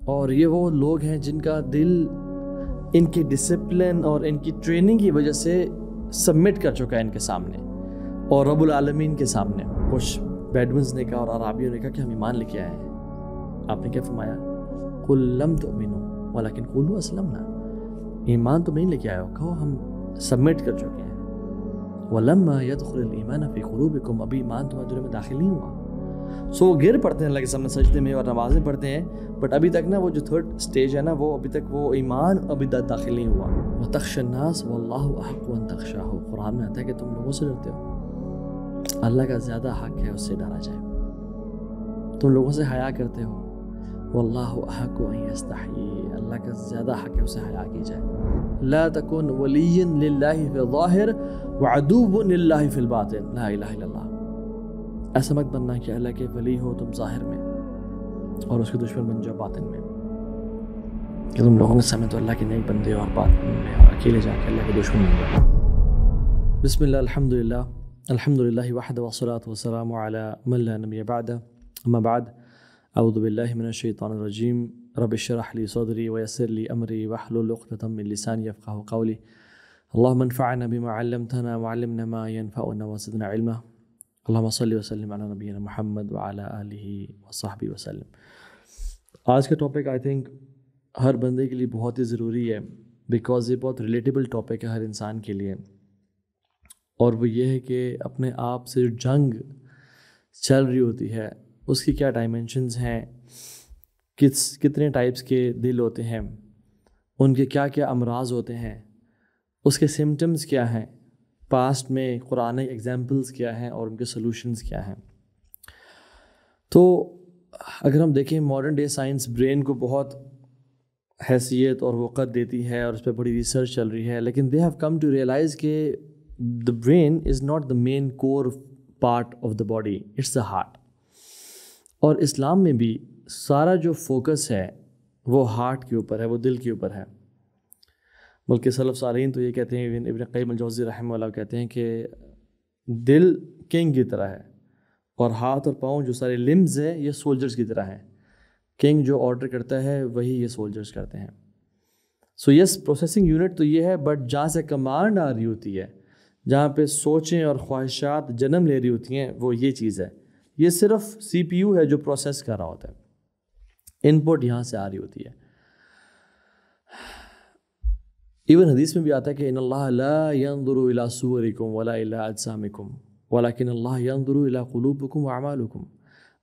اور یہ وہ لوگ ہیں جن کا دل ان کی ڈسپلن اور ان کی ٹریننگ کی وجہ سے سبمٹ کر چکا ہے ان کے سامنے اور رب العالمین کے سامنے. کچھ بیڈونز نے کہا اور عرابیوں نے کہا کہ ہم ایمان لے کے آئے ہیں. آپ نے کیا فرمایا؟ قل لم تؤمنوا ولکن قولوا اسلمنا. ایمان تو نہیں لے کے آئے ہو، کہو ہم سبمٹ کر چکے ہیں. ولما يدخل الايمان في قلوبكم، ابھی ایمان تمہارے دلوں میں داخل نہیں ہوا. سو وہ گر پڑتے ہیں اللہ کے سامنے سجدے میں اور نمازیں پڑھتے ہیں، بٹ ابھی تک نا وہ جو تھرڈ سٹیج ہے نا، وہ ابھی تک وہ ایمان ابھی داخل نہیں ہوا. وتخشى الناس والله احق ان تخشاه، قرآن میں آتا ہے کہ تم لوگوں سے ڈرتے ہو، اللہ کا زیادہ حق ہے اس سے ڈرا جائے. تم لوگوں سے حیا کرتے ہو، واللہ احق ان یستحیی، اللہ کا زیادہ حق ہے اسے حیا کی جائے. لا تکن ولیا للہ فی الظاہر وعدو للہ فی الباطن، لا الہ الا اللہ. ایسا مت بننا کہ اللہ کے ولی ہو تم ظاہر میں اور اس کے دشمن بن جاؤ باطن میں، کہ تم لوگوں کے سامنے تو اللہ کے نیک بندے اور باطن میں اور اکیلے جا کے اللہ کے دشمن بن جاؤ. بسم اللہ الحمدللہ الحمدللہ وحدہ والصلاۃ والسلام علی من لا نبی بعدہ، اما بعد. اعوذ باللہ من الشیطان الرجیم. رب اشرح لی صدری ویسر لی امری واحلل عقدۃ من لسانی یفقہوا قولی. اللہم انفعنا بما علمتنا وعلمنا ما ينفعنا وزدنا علما. اللہم صلی وسلم علی نبینا محمد وعلی آلہ وصحبہ وسلم. آج کا ٹاپک آئی تھنک ہر بندے کے لیے بہت ہی ضروری ہے، بیکاز یہ بہت ریلیٹیبل ٹاپک ہے ہر انسان کے لیے. اور وہ یہ ہے کہ اپنے آپ سے جو جنگ چل رہی ہوتی ہے اس کی کیا ڈائمینشنز ہیں، کتنے ٹائپس کے دل ہوتے ہیں، ان کے کیا کیا امراض ہوتے ہیں، اس کے سمٹمز کیا ہیں، پاسٹ میں قرآن ایگزامپلز کیا ہیں اور ان کے سلوشنز کیا ہیں. تو اگر ہم دیکھیں ماڈرن ڈے سائنس برین کو بہت حیثیت اور وقت دیتی ہے اور اس پہ بڑی ریسرچ چل رہی ہے، لیکن they have come to realize کہ the brain is not the main core part of the body, it's the heart. اور اسلام میں بھی سارا جو فوکس ہے وہ ہارٹ کے اوپر ہے، وہ دل کے اوپر ہے. بلکہ سلف صالحین تو یہ کہتے ہیں، ابن قیم الجوزی رحمہ اللہ کہتے ہیں کہ دل کنگ کی طرح ہے اور ہاتھ اور پاؤں جو سارے لمز ہیں یہ سولجرز کی طرح ہیں. کنگ جو آرڈر کرتا ہے وہی یہ سولجرز کرتے ہیں. سو یس پروسیسنگ یونٹ تو یہ ہے، بٹ جہاں سے کمانڈ آ رہی ہوتی ہے، جہاں پہ سوچیں اور خواہشات جنم لے رہی ہوتی ہیں، وہ یہ چیز ہے. یہ صرف سی پی یو ہے جو پروسیس کر رہا ہوتا ہے، ان پٹ یہاں سے آ رہی ہوتی ہے. ایون حدیث میں بھی آتا ہے کہ ان اللہ لا ينظر الى صورکم ولا الى اجسامکم ولکن اللہ ينظر الى قلوبکم واعمالکم.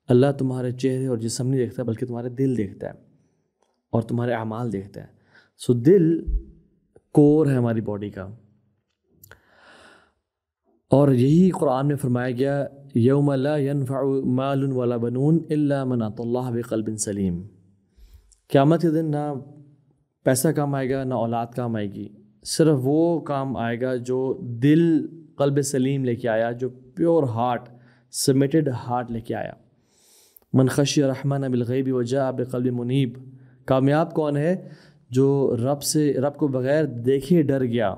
اللہ تمہارے چہرے اور جسم نہیں دیکھتا بلکہ تمہارے دل دیکھتا ہے اور تمہارے اعمال دیکھتا ہے. سو دل کور ہے ہماری باڈی کا. اور یہی قرآن میں فرمایا گیا یوم لا ينفع مال ولا بنون الا من اتى اللہ بقلب سلیم. قیامت کے دن نہ پیسہ کام آئے گا نہ اولاد کام آئے گی، صرف وہ کام آئے گا جو دل قلب سلیم لے کے آیا، جو پیور ہارٹ سبمٹڈ ہارٹ لے کے آیا. من خشی الرحمن بالغیب وجاء بقلب منیب. کامیاب کون ہے؟ جو رب کو بغیر دیکھے ڈر گیا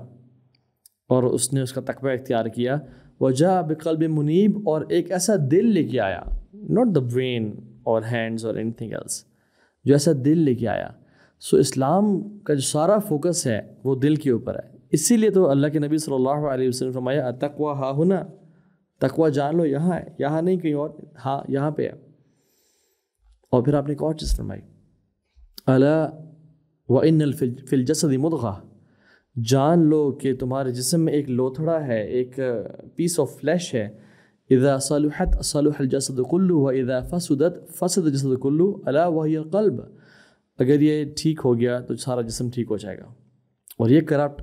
اور اس نے اس کا تقوی اختیار کیا. وجاء بقلب منیب، اور ایک ایسا دل لے کے آیا، ناٹ دا برین اور ہینڈز اور اینی تھنگ ایلس، جو ایسا دل لے کے آیا. سو اسلام کا جو سارا فوکس ہے وہ دل کے اوپر ہے. اسی لیے تو اللہ کے نبی صلی اللہ علیہ وسلم نے فرمایا التقویٰ ہا ہنا، تقویٰ جان لو یہاں ہے، یہاں نہیں کہیں اور، ہاں یہاں پہ ہے. اور پھر آپ نے ایک اور چیز فرمائی الا وان فی الجسد مضغہ، جان لو کہ تمہارے جسم میں ایک لوتھڑا ہے، ایک پیس آف فلیش ہے. اذا صلحت صلح الجسد كله واذا فسدت فسد الجسد كله الا وهي القلب. اگر یہ ٹھیک ہو گیا تو سارا جسم ٹھیک ہو جائے گا، اور یہ کرپٹ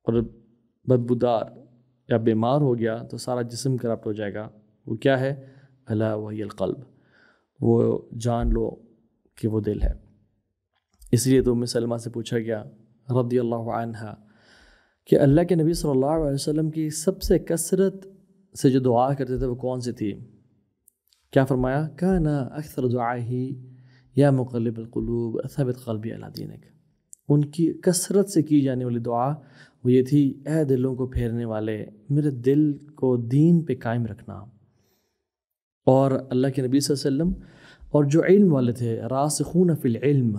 اور بدبودار یا بیمار ہو گیا تو سارا جسم کرپٹ ہو جائے گا. وہ کیا ہے؟ الا وہی القلب. وہ جان لو کہ وہ دل ہے. اس لیے تو ام سلمہ سے پوچھا گیا رضی اللہ عنہا کہ اللہ کے نبی صلی اللہ علیہ وسلم کی سب سے کثرت سے جو دعا کرتے تھے وہ کون سی تھی؟ کیا فرمایا؟ کان اکثر دعائہ یا مقلب القلوب ثبت قلبی علی دینک. ان کی کثرت سے کی جانے والی دعا وہ یہ تھی، اے دلوں کو پھیرنے والے میرے دل کو دین پہ قائم رکھنا. اور اللہ کے نبی صلی اللہ علیہ وسلم اور جو علم والے تھے راسخون فی العلم،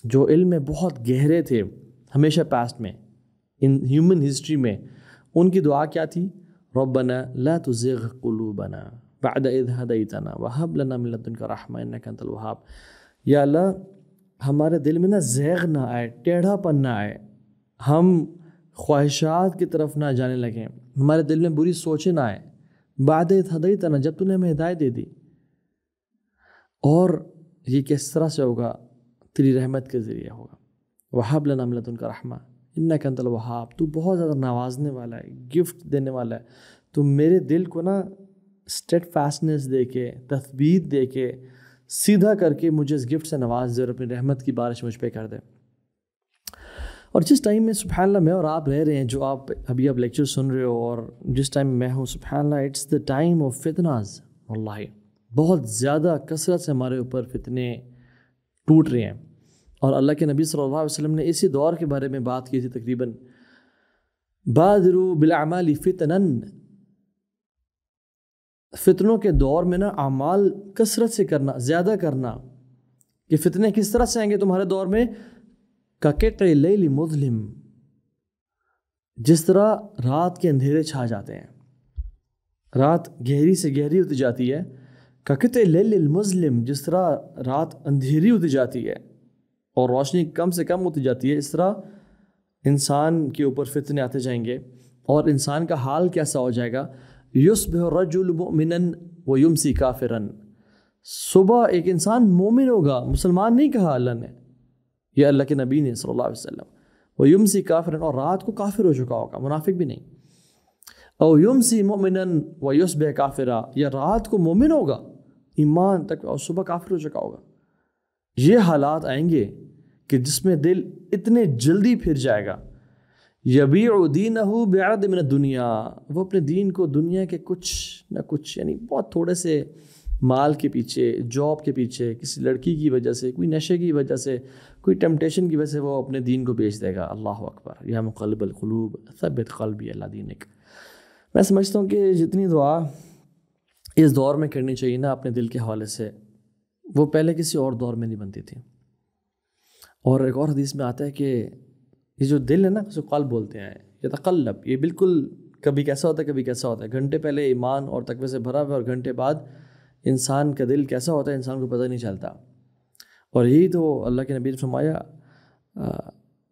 جو علم میں بہت گہرے تھے ہمیشہ پاسٹ میں، ان ہیومن ہسٹری میں، ان کی دعا کیا تھی؟ ربنا لا تزغ قلوبنا بعد اذ ہدیتنا وہب لنا من لدنک رحمہ انک انت الوہاب۔ یا اللہ ہمارے دل میں نہ زیغ نہ آئے، ٹیڑھا پن نہ آئے، ہم خواہشات کی طرف نہ جانے لگیں، ہمارے دل میں بری سوچیں نہ آئے، بعد اذ ہدیتنا، جب تو نے ہمیں ہدایت دے دی۔ اور یہ کس طرح سے ہوگا؟ تیری رحمت کے ذریعے ہوگا۔ وہب لنا من لدنک رحمہ انک انت الوہاب، تو بہت زیادہ نوازنے والا ہے، گفٹ دینے والا ہے، تو میرے دل کو نا اسٹیڈ فاسٹنس دے کے، تثبیت دے کے، سیدھا کر کے مجھے اس گفٹ سے نواز دے اور اپنی رحمت کی بارش مجھ پہ کر دے۔ اور جس ٹائم میں سبحان اللہ میں اور آپ رہ رہے ہیں، جو آپ ابھی لیکچر سن رہے ہو، اور جس ٹائم میں ہوں، سبحان اللہ اٹس دا ٹائم آف فتناز، واللہ بہت زیادہ کثرت سے ہمارے اوپر فتنے ٹوٹ رہے ہیں۔ اور اللہ کے نبی صلی اللہ علیہ وسلم نے اسی دور کے بارے میں بات کی تھی تقریباً، بادروا بالاعمال فتنا، فتنوں کے دور میں نا اعمال کثرت سے کرنا، زیادہ کرنا۔ کہ فتنے کس طرح سے آئیں گے تمہارے دور میں؟ کقطع اللیل مظلم، جس طرح رات کے اندھیرے چھا جاتے ہیں، رات گہری سے گہری ہوتی جاتی ہے، کقطع اللیل المظلم، جس طرح رات اندھیری ہوتی جاتی ہے اور روشنی کم سے کم ہوتی جاتی ہے، اس طرح انسان کے اوپر فتنے آتے جائیں گے۔ اور انسان کا حال کیسا ہو جائے گا؟ یصبح الرجل مؤمنا ویمسی کافرا، صبح ایک انسان مومن ہوگا، مسلمان نہیں کہا اللہ نے، یہ اللہ کے نبی نے صلی اللہ علیہ وسلم، ویمسی کافرا، اور رات کو کافر ہو چکا ہوگا، منافق بھی نہیں۔ او یمسی مؤمنا ویصبح کافرا، یا رات کو مومن ہوگا ایمان تک اور صبح کافر ہو چکا ہوگا۔ یہ حالات آئیں گے کہ جس میں دل اتنے جلدی پھر جائے گا، یبیع دینہ بعرض من الدنیا، وہ اپنے دین کو دنیا کے کچھ نہ کچھ، یعنی بہت تھوڑے سے مال کے پیچھے، جاب کے پیچھے، کسی لڑکی کی وجہ سے، کوئی نشے کی وجہ سے، کوئی ٹیمپٹیشن کی وجہ سے وہ اپنے دین کو بیچ دے گا۔ اللہ اکبر، یا مقلب القلوب ثبت قلبی علی دینک۔ میں سمجھتا ہوں کہ جتنی دعا اس دور میں کرنی چاہیے نا اپنے دل کے حوالے سے، وہ پہلے کسی اور دور میں نہیں بنتی تھی۔ اور ایک اور حدیث میں آتا ہے کہ یہ جو دل ہے نا، اس کو قلب بولتے ہیں، یتقلب، یہ بالکل کبھی کیسا ہوتا ہے کبھی کیسا ہوتا ہے، گھنٹے پہلے ایمان اور تقوی سے بھرا ہوا، اور گھنٹے بعد انسان کا دل کیسا ہوتا ہے انسان کو پتہ نہیں چلتا۔ اور یہی تو اللہ کے نبی نے فرمایا،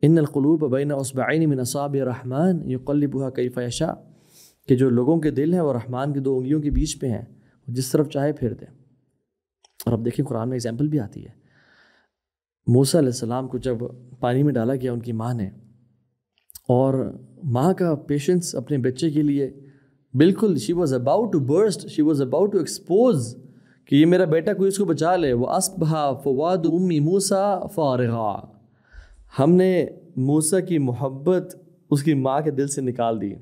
ان القلوب بین اصبعین من اصابع الرحمن یقلبها کیف یشاء، کہ جو لوگوں کے دل ہیں وہ رحمان کی دو انگلیوں کے بیچ پہ ہیں، جس طرف چاہے پھیر دیں۔ اور اب دیکھیں قرآن میں ایگزامپل بھی آتی ہے، موسیٰ علیہ السلام کو جب پانی میں ڈالا گیا ان کی ماں نے، اور ماں کا پیشنس اپنے بچے کے لیے بالکل، she was about to burst, she was about to expose کہ یہ میرا بیٹا کوئی اس کو بچا لے۔ وَأَصْبَحَ فُؤَادُ أُمِّ مُوسَىٰ فَارِغًا، ہم نے موسیٰ کی محبت اس کی ماں کے دل سے نکال دی۔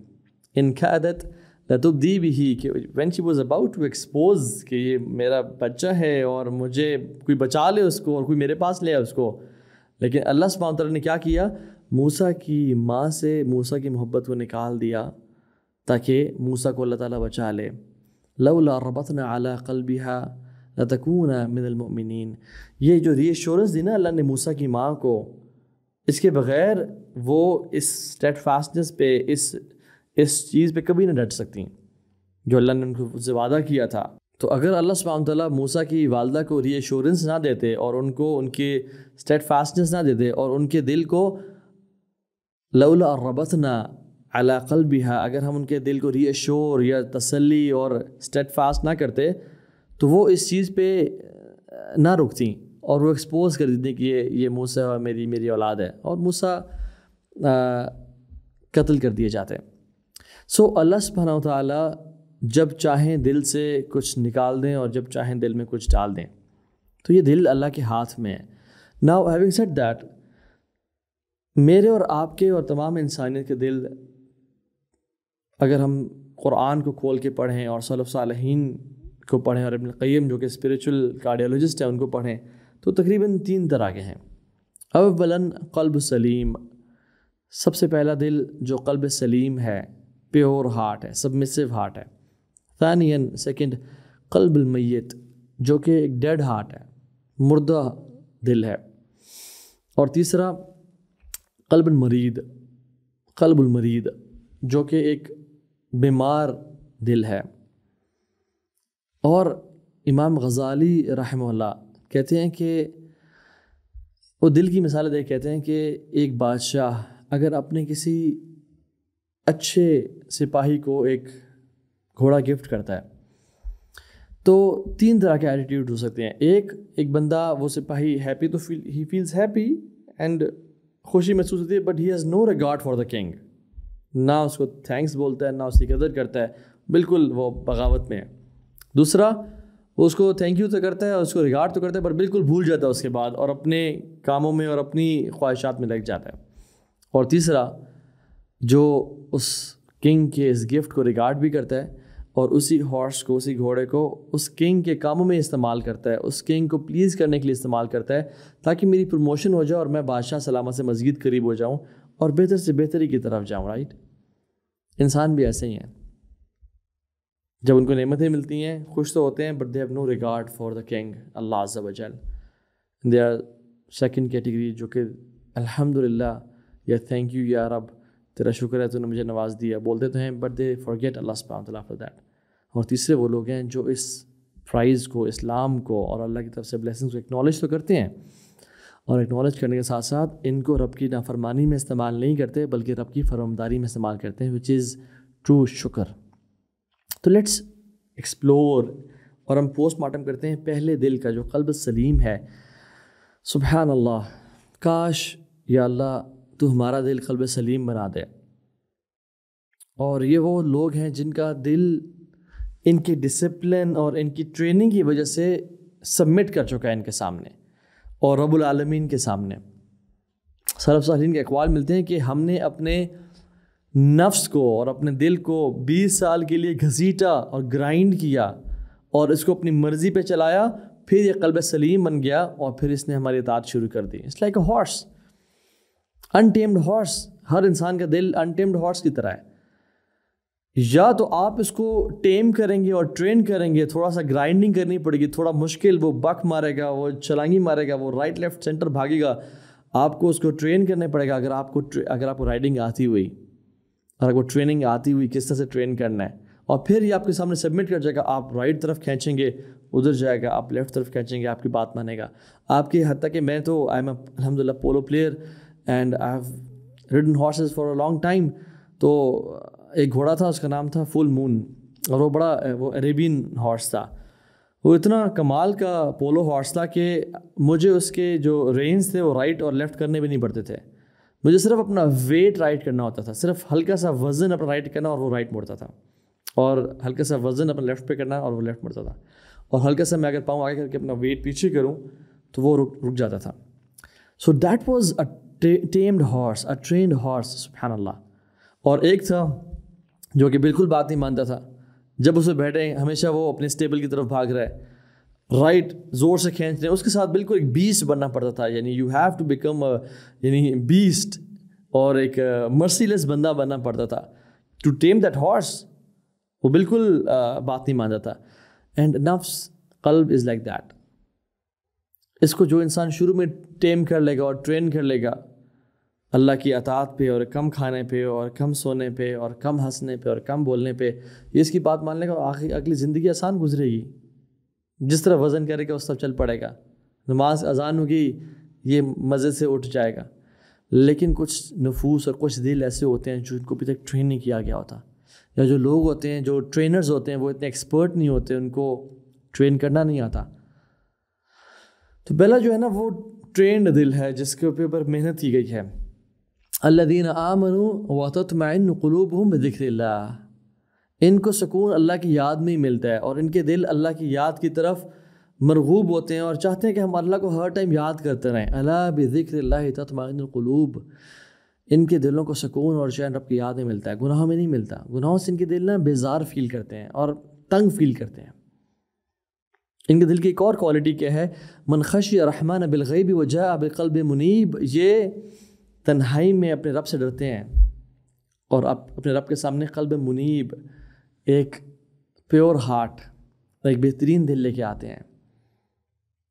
إِنْ كَادَتْ لَتُبْدِي بِهِ، کہ when she was about to expose کہ یہ میرا بچہ ہے اور مجھے کوئی بچا لے اس کو اور کوئی میرے پاس لے آئے اس کو، لیکن اللہ سبحانہ وتعالیٰ نے کیا کیا؟ موسیٰ کی ماں سے موسیٰ کی محبت کو نکال دیا تاکہ موسیٰ کو اللہ تعالیٰ بچا لے۔ لولا ربطنا علی قلبها لتکون من المؤمنین، یہ جو ری ایشورنس دی نا اللہ نے موسیٰ کی ماں کو، اس کے بغیر وہ اس اسٹیڈ فاسٹنس پہ، اس چیز پہ کبھی نہ ڈٹ سکتی جو اللہ نے ان کو سے وعدہ کیا تھا۔ تو اگر اللہ سبحانہ تعالیٰ موسیٰ کی والدہ کو ری ایشورنس نہ دیتے اور ان کو ان کے اسٹیڈ فاسٹنس نہ دیتے اور ان کے دل کو لولا ربطنا علی قلبها، اگر ہم ان کے دل کو ری ایشور یا تسلی اور اسٹیڈ فاسٹ نہ کرتے تو وہ اس چیز پہ نہ رکتیں اور وہ ایکسپوز کر دیتی کہ یہ موسیٰ میری اولاد ہے، اور موسیٰ قتل کر دیے جاتے۔ سو اللہ سبحانہ و تعالیٰ جب چاہیں دل سے کچھ نکال دیں اور جب چاہیں دل میں کچھ ڈال دیں، تو یہ دل اللہ کے ہاتھ میں ہے۔ ناؤ ہیونگ سیڈ دیٹ، میرے اور آپ کے اور تمام انسانیت کے دل اگر ہم قرآن کو کھول کے پڑھیں اور سلف صالحین کو پڑھیں اور ابن القیم جو کہ اسپریچول کارڈیولوجسٹ ہیں ان کو پڑھیں، تو تقریباً 3 طرح کے ہیں۔ اولاً قلب سلیم، سب سے پہلا دل جو قلب سلیم ہے، پیور ہارٹ ہے، سبمسیو ہارٹ ہے۔ ثانیاً سیکنڈ قلب المیت، جو کہ ایک ڈیڈ ہارٹ ہے، مردہ دل ہے. اور تیسرا قلب المرید جو کہ ایک بیمار دل ہے. اور امام غزالی رحمہ اللہ کہتے ہیں کہ وہ دل کی مثال دے کہتے ہیں کہ ایک بادشاہ اگر اپنے کسی اچھے سپاہی کو ایک گھوڑا گفٹ کرتا ہے تو 3 طرح کے ایٹیٹیوڈ ہو سکتے ہیں. ایک بندہ، وہ سپاہی ہیپی تو ہی فیلز ہیپی اینڈ خوشی محسوس ہوتی ہے، but he has no regard for the king. نہ اس کو تھینکس بولتا ہے، نہ اس کی قدر کرتا ہے، بالکل وہ بغاوت میں ہے. دوسرا، وہ اس کو تھینک یو تو کرتا ہے اور اس کو ریگارڈ تو کرتا ہے، پر بالکل بھول جاتا ہے اس کے بعد اور اپنے کاموں میں اور اپنی خواہشات میں لگ جاتا ہے. اور تیسرا، جو اس کنگ کے اس گفٹ کو ریگارڈ بھی کرتا ہے اور اسی ہارس کو، اسی گھوڑے کو اس کنگ کے کاموں میں استعمال کرتا ہے، اس کنگ کو پلیز کرنے کے لیے استعمال کرتا ہے تاکہ میری پروموشن ہو جائے اور میں بادشاہ سلامت سے مزید قریب ہو جاؤں اور بہتر سے بہتری کی طرف جاؤں. رائٹ؟ انسان بھی ایسے ہی ہیں، جب ان کو نعمتیں ملتی ہیں خوش تو ہوتے ہیں، but they have no regard for the king اللہ عز و جل. دے آر سیکنڈ کیٹیگری، جو کہ الحمدللہ یا تھینک یو یا رب تیرا شکر ہے تو نے مجھے نواز دیا بولتے تو ہیں، بٹ دے فارگیٹ اللہ سبحانہ وتعالیٰ فار دیٹ. اور تیسرے وہ لوگ ہیں جو اس پرائز کو، اسلام کو اور اللہ کی طرف سے بلیسنگس کو اکنالج تو کرتے ہیں، اور اکنالج کرنے کے ساتھ ساتھ ان کو رب کی نافرمانی میں استعمال نہیں کرتے بلکہ رب کی فرمانداری میں استعمال کرتے ہیں، وچ از ٹرو شکر. تو لیٹس ایکسپلور، اور ہم پوسٹ مارٹم کرتے ہیں پہلے دل کا جو قلب سلیم ہے. سبحان اللہ، کاش یا اللہ تو ہمارا دل قلب سلیم بنا دے. اور یہ وہ لوگ ہیں جن کا دل ان کی ڈسپلن اور ان کی ٹریننگ کی وجہ سے سبمٹ کر چکا ہے ان کے سامنے اور رب العالمین کے سامنے. سلف صالحین کے اقوال ملتے ہیں کہ ہم نے اپنے نفس کو اور اپنے دل کو 20 سال کے لیے گھسیٹا اور گرائنڈ کیا اور اس کو اپنی مرضی پہ چلایا، پھر یہ قلب سلیم بن گیا اور پھر اس نے ہماری اطاعت شروع کر دی. It's like a horse, untamed horse. ہر انسان کا دل انٹیمڈ ہارس کی طرح ہے. یا تو آپ اس کو ٹیم کریں گے اور ٹرین کریں گے، تھوڑا سا گرائنڈنگ کرنی پڑے گی، تھوڑا مشکل، وہ بک مارے گا، وہ چلانگی مارے گا، وہ رائٹ لیفٹ سینٹر بھاگے گا. آپ کو اس کو ٹرین کرنا پڑے گا. اگر آپ کو رائڈنگ آتی ہوئی اور اگر وہ ٹریننگ آتی ہوئی کس طرح سے ٹرین کرنا ہے، اور پھر یہ آپ کے سامنے سبمٹ کر جائے گا. آپ رائٹ طرف کھینچیں گے ادھر جائے گا، آپ لیفٹ طرف کھینچیں گے آپ کی بات مانے گا. آپ کی حتیٰ کہ میں تو آئی ایم الحمد للہ polo player and I have ridden horses for a long time. تو ایک گھوڑا تھا، اس کا نام تھا فل مون، اور وہ عربین ہارس تھا. وہ اتنا کمال کا پولو ہارس تھا کہ مجھے اس کے جو رینز تھے وہ رائٹ اور لیفٹ کرنے بھی نہیں پڑتے تھے. مجھے صرف اپنا ویٹ رائٹ کرنا ہوتا تھا، صرف ہلکا سا وزن اپنا رائٹ کرنا اور وہ رائٹ مڑتا تھا، اور ہلکا سا وزن اپنا لیفٹ پہ کرنا اور وہ لیفٹ مڑتا تھا، اور ہلکا سا میں اگر پاؤں آگے کر کے اپنا ویٹ پیچھے کروں تو وہ رک جاتا تھا. So that was a tamed horse, a trained horse. سبحان اللہ. اور ایک تھا جو کہ بالکل بات نہیں مانتا تھا. جب اسے بیٹھے ہمیشہ وہ اپنے اسٹیبل کی طرف بھاگ رہا ہے، رائٹ زور سے کھینچ رہے ہیں. اس کے ساتھ بالکل ایک بیسٹ بننا پڑتا تھا، یعنی یو ہیو ٹو بیکم یعنی بیسٹ، اور ایک مرسی لیس بندہ بننا پڑتا تھا ٹو ٹیم دیٹ ہارس. وہ بالکل بات نہیں مانتا تھا. اینڈ نفس، قلب از لائک دیٹ. اس کو جو انسان شروع میں ٹیم کر لے گا اور ٹرین کر لے گا اللہ کی اطاعت پہ اور کم کھانے پہ اور کم سونے پہ اور کم ہنسنے پہ اور کم بولنے پہ، یہ اس کی بات مان لے گا اور اگلی زندگی آسان گزرے گی. جس طرح وزن کرے گا اس طرح چل پڑے گا. نماز اذان ہوگی یہ مزے سے اٹھ جائے گا. لیکن کچھ نفوس اور کچھ دل ایسے ہوتے ہیں جو ان کو ابھی تک ٹرین نہیں کیا گیا ہوتا، یا جو لوگ ہوتے ہیں جو ٹرینرز ہوتے ہیں وہ اتنے ایکسپرٹ نہیں ہوتے، ان کو ٹرین کرنا نہیں آتا. تو پہلا جو ہے نا وہ ٹرینڈ دل ہے جس کے اوپر محنت کی گئی ہے. الذین آمنوا وتطمئن قلوبهم بذکر اللہ. ان کو سکون اللہ کی یاد میں ہی ملتا ہے، اور ان کے دل اللہ کی یاد کی طرف مرغوب ہوتے ہیں اور چاہتے ہیں کہ ہم اللہ کو ہر ٹائم یاد کرتے رہیں. الا بذکر اللہ تطمئن القلوب. ان کے دلوں کو سکون اور چین رب کی یاد میں ملتا ہے، گناہوں میں نہیں ملتا. گناہوں سے ان کے دل نا بیزار فیل کرتے ہیں اور تنگ فیل کرتے ہیں. ان کے دل کی ایک اور کوالٹی کیا ہے؟ من خشی الرحمن بالغیب وجاء بقلب منیب. یہ تنہائی میں اپنے رب سے ڈرتے ہیں اور اپنے رب کے سامنے قلب منیب، ایک پیور ہارٹ، ایک بہترین دل لے کے آتے ہیں.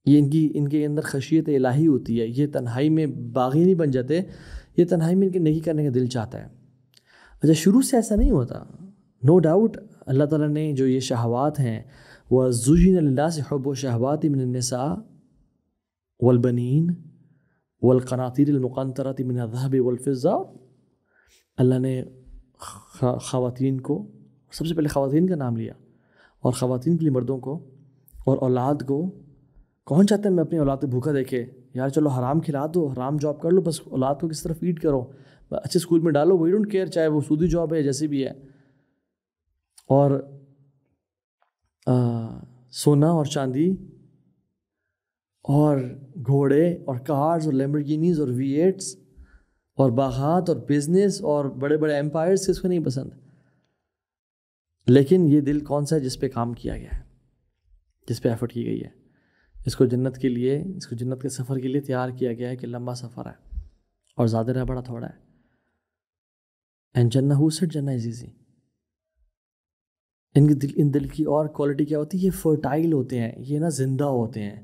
یہ ان کے اندر خشیت الہی ہوتی ہے. یہ تنہائی میں باغی نہیں بن جاتے, یہ تنہائی میں ان کے نیکی کرنے کا دل چاہتا ہے. اچھا شروع سے ایسا نہیں ہوتا, نو ڈاؤٹ اللہ تعالیٰ نے جو یہ شہوات ہیں, وَزُيِّنَ لِلنَّاسِ حُبُّ الشَّهَوَاتِ مِنَ النِّسَاءِ وَالْبَنِينَ وَالْقَنَاطِيرِ الْمُقَنطَرَةِ مِنَ الذَّهَبِ وَالْفِضَّةِ. اللہ نے خواتین کو, سب سے پہلے خواتین کا نام لیا, اور خواتین کے لیے مردوں کو, اور اولاد کو. کون چاہتا ہے میں اپنی اولاد کو بھوکا دیکھے؟ یار چلو حرام کھلا دو, حرام جاب کر لو, بس اولاد کو کس طرح فیڈ کرو, اچھے اسکول میں ڈالو, وی ڈونٹ کیئر چاہے وہ سودی جاب ہے جیسی بھی ہے. اور سونا اور چاندی اور گھوڑے اور کارز اور لیمبورگینیز اور V8s اور باغات اور بزنس اور بڑے بڑے ایمپائرز کس کو نہیں پسند. لیکن یہ دل کون سا ہے جس پہ کام کیا گیا ہے, جس پہ ایفرٹ کی گئی ہے, اس کو جنت کے لیے, اس کو جنت کے سفر کے لیے تیار کیا گیا ہے کہ لمبا سفر ہے اور زیادہ رہ بڑا تھوڑا ہے. اینڈ جنہ ہو سیڈ جنہ از ایزی. ان دل کی اور کوالٹی کیا ہوتی ہے؟ یہ فرٹائل ہوتے ہیں, یہ نا زندہ ہوتے ہیں.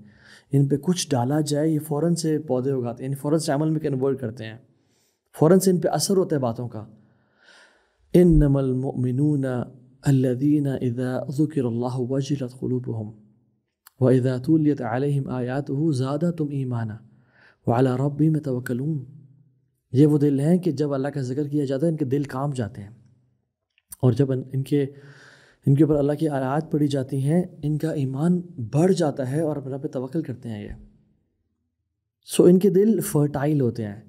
ان پہ کچھ ڈالا جائے یہ فوراً سے پودے اگاتے ہیں, فوراً سے عمل میں کنورٹ کرتے ہیں, فوراً سے ان پہ اثر ہوتا ہے باتوں کا. انما المؤمنون الذین اذا ذکر اللہ وجلت قلوبهم وَإِذَا تُلِيَتْ عَلَيْهِمْ آيَاتُهُ زَادَتْهُمْ إِيمَانًا وَعَلَىٰ رَبِّهِمْ يَتَوَكَّلُونَ. یہ وہ دل ہیں کہ جب اللہ کا ذکر کیا جاتا ہے ان کے دل کام جاتے ہیں, اور جب ان کے اوپر اللہ کی آیات پڑھی جاتی ہیں ان کا ایمان بڑھ جاتا ہے اور رب پہ توکل کرتے ہیں یہ. سو ان کے دل فرٹائل ہوتے ہیں.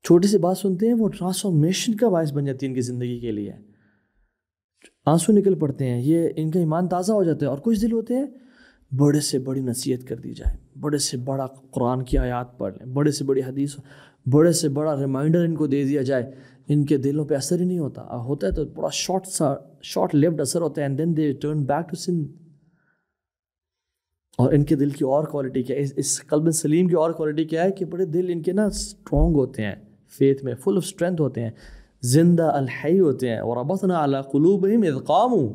چھوٹی سی بات سنتے ہیں وہ ٹرانسفارمیشن کا باعث بن جاتی ہے ان کی زندگی کے لیے. آنسو نکل پڑتے ہیں, یہ ان کا ایمان تازہ ہو جاتا ہے. اور کچھ دل ہوتے ہیں بڑے سے بڑی نصیحت کر دی جائے, بڑے سے بڑا قرآن کی آیات پڑھ لیں, بڑے سے بڑی حدیث, بڑے سے بڑا ریمائنڈر ان کو دے دیا جائے, ان کے دلوں پہ اثر ہی نہیں ہوتا. ہوتا ہے تو بڑا شارٹ لیوڈ اثر ہوتا ہے, and then they turn back to sin. اور ان کے دل کی اور کوالٹی کیا ہے, اس قلب سلیم کی اور کوالٹی کیا ہے کہ بڑے دل ان کے نا اسٹرانگ ہوتے ہیں, فیتھ میں فل آف اسٹرینتھ ہوتے ہیں, زندہ الحی ہوتے ہیں. وربطنا علی قلوبہم اذ قاموا.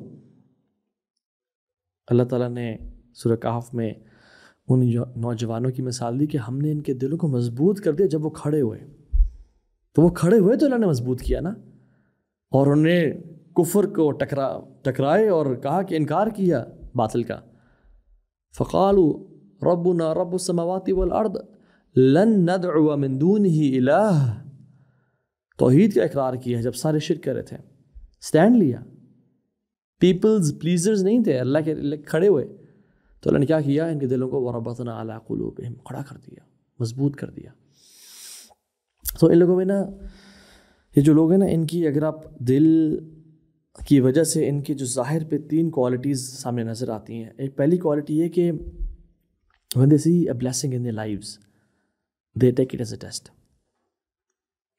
اللہ تعالیٰ نے سورہ کہف میں ان نوجوانوں کی مثال دی کہ ہم نے ان کے دلوں کو مضبوط کر دیا جب وہ کھڑے ہوئے. تو وہ کھڑے ہوئے تو اللہ نے مضبوط کیا نا, اور انہوں نے کفر کو ٹکرائے اور کہا کہ انکار کیا باطل کا. فقالوا ربنا رب السماوات والارض لن ندعو من دونه الہ. توحید کا اقرار کیا جب سارے شرک کر رہے تھے, سٹینڈ لیا, پیپلز پلیزرز نہیں تھے, اللہ کے کھڑے ہوئے. تو اللہ نے کیا کیا, ان کے دلوں کو وربطنا علی قلوبہم, کھڑا کر دیا, مضبوط کر دیا. تو ان لوگوں میں نا, یہ جو لوگ ہیں نا, ان کی اگر آپ دل کی وجہ سے ان کی جو ظاہر پہ 3 کوالٹیز سامنے نظر آتی ہیں. ایک پہلی کوالٹی یہ کہ when they see a blessing in their lives they take it as a test.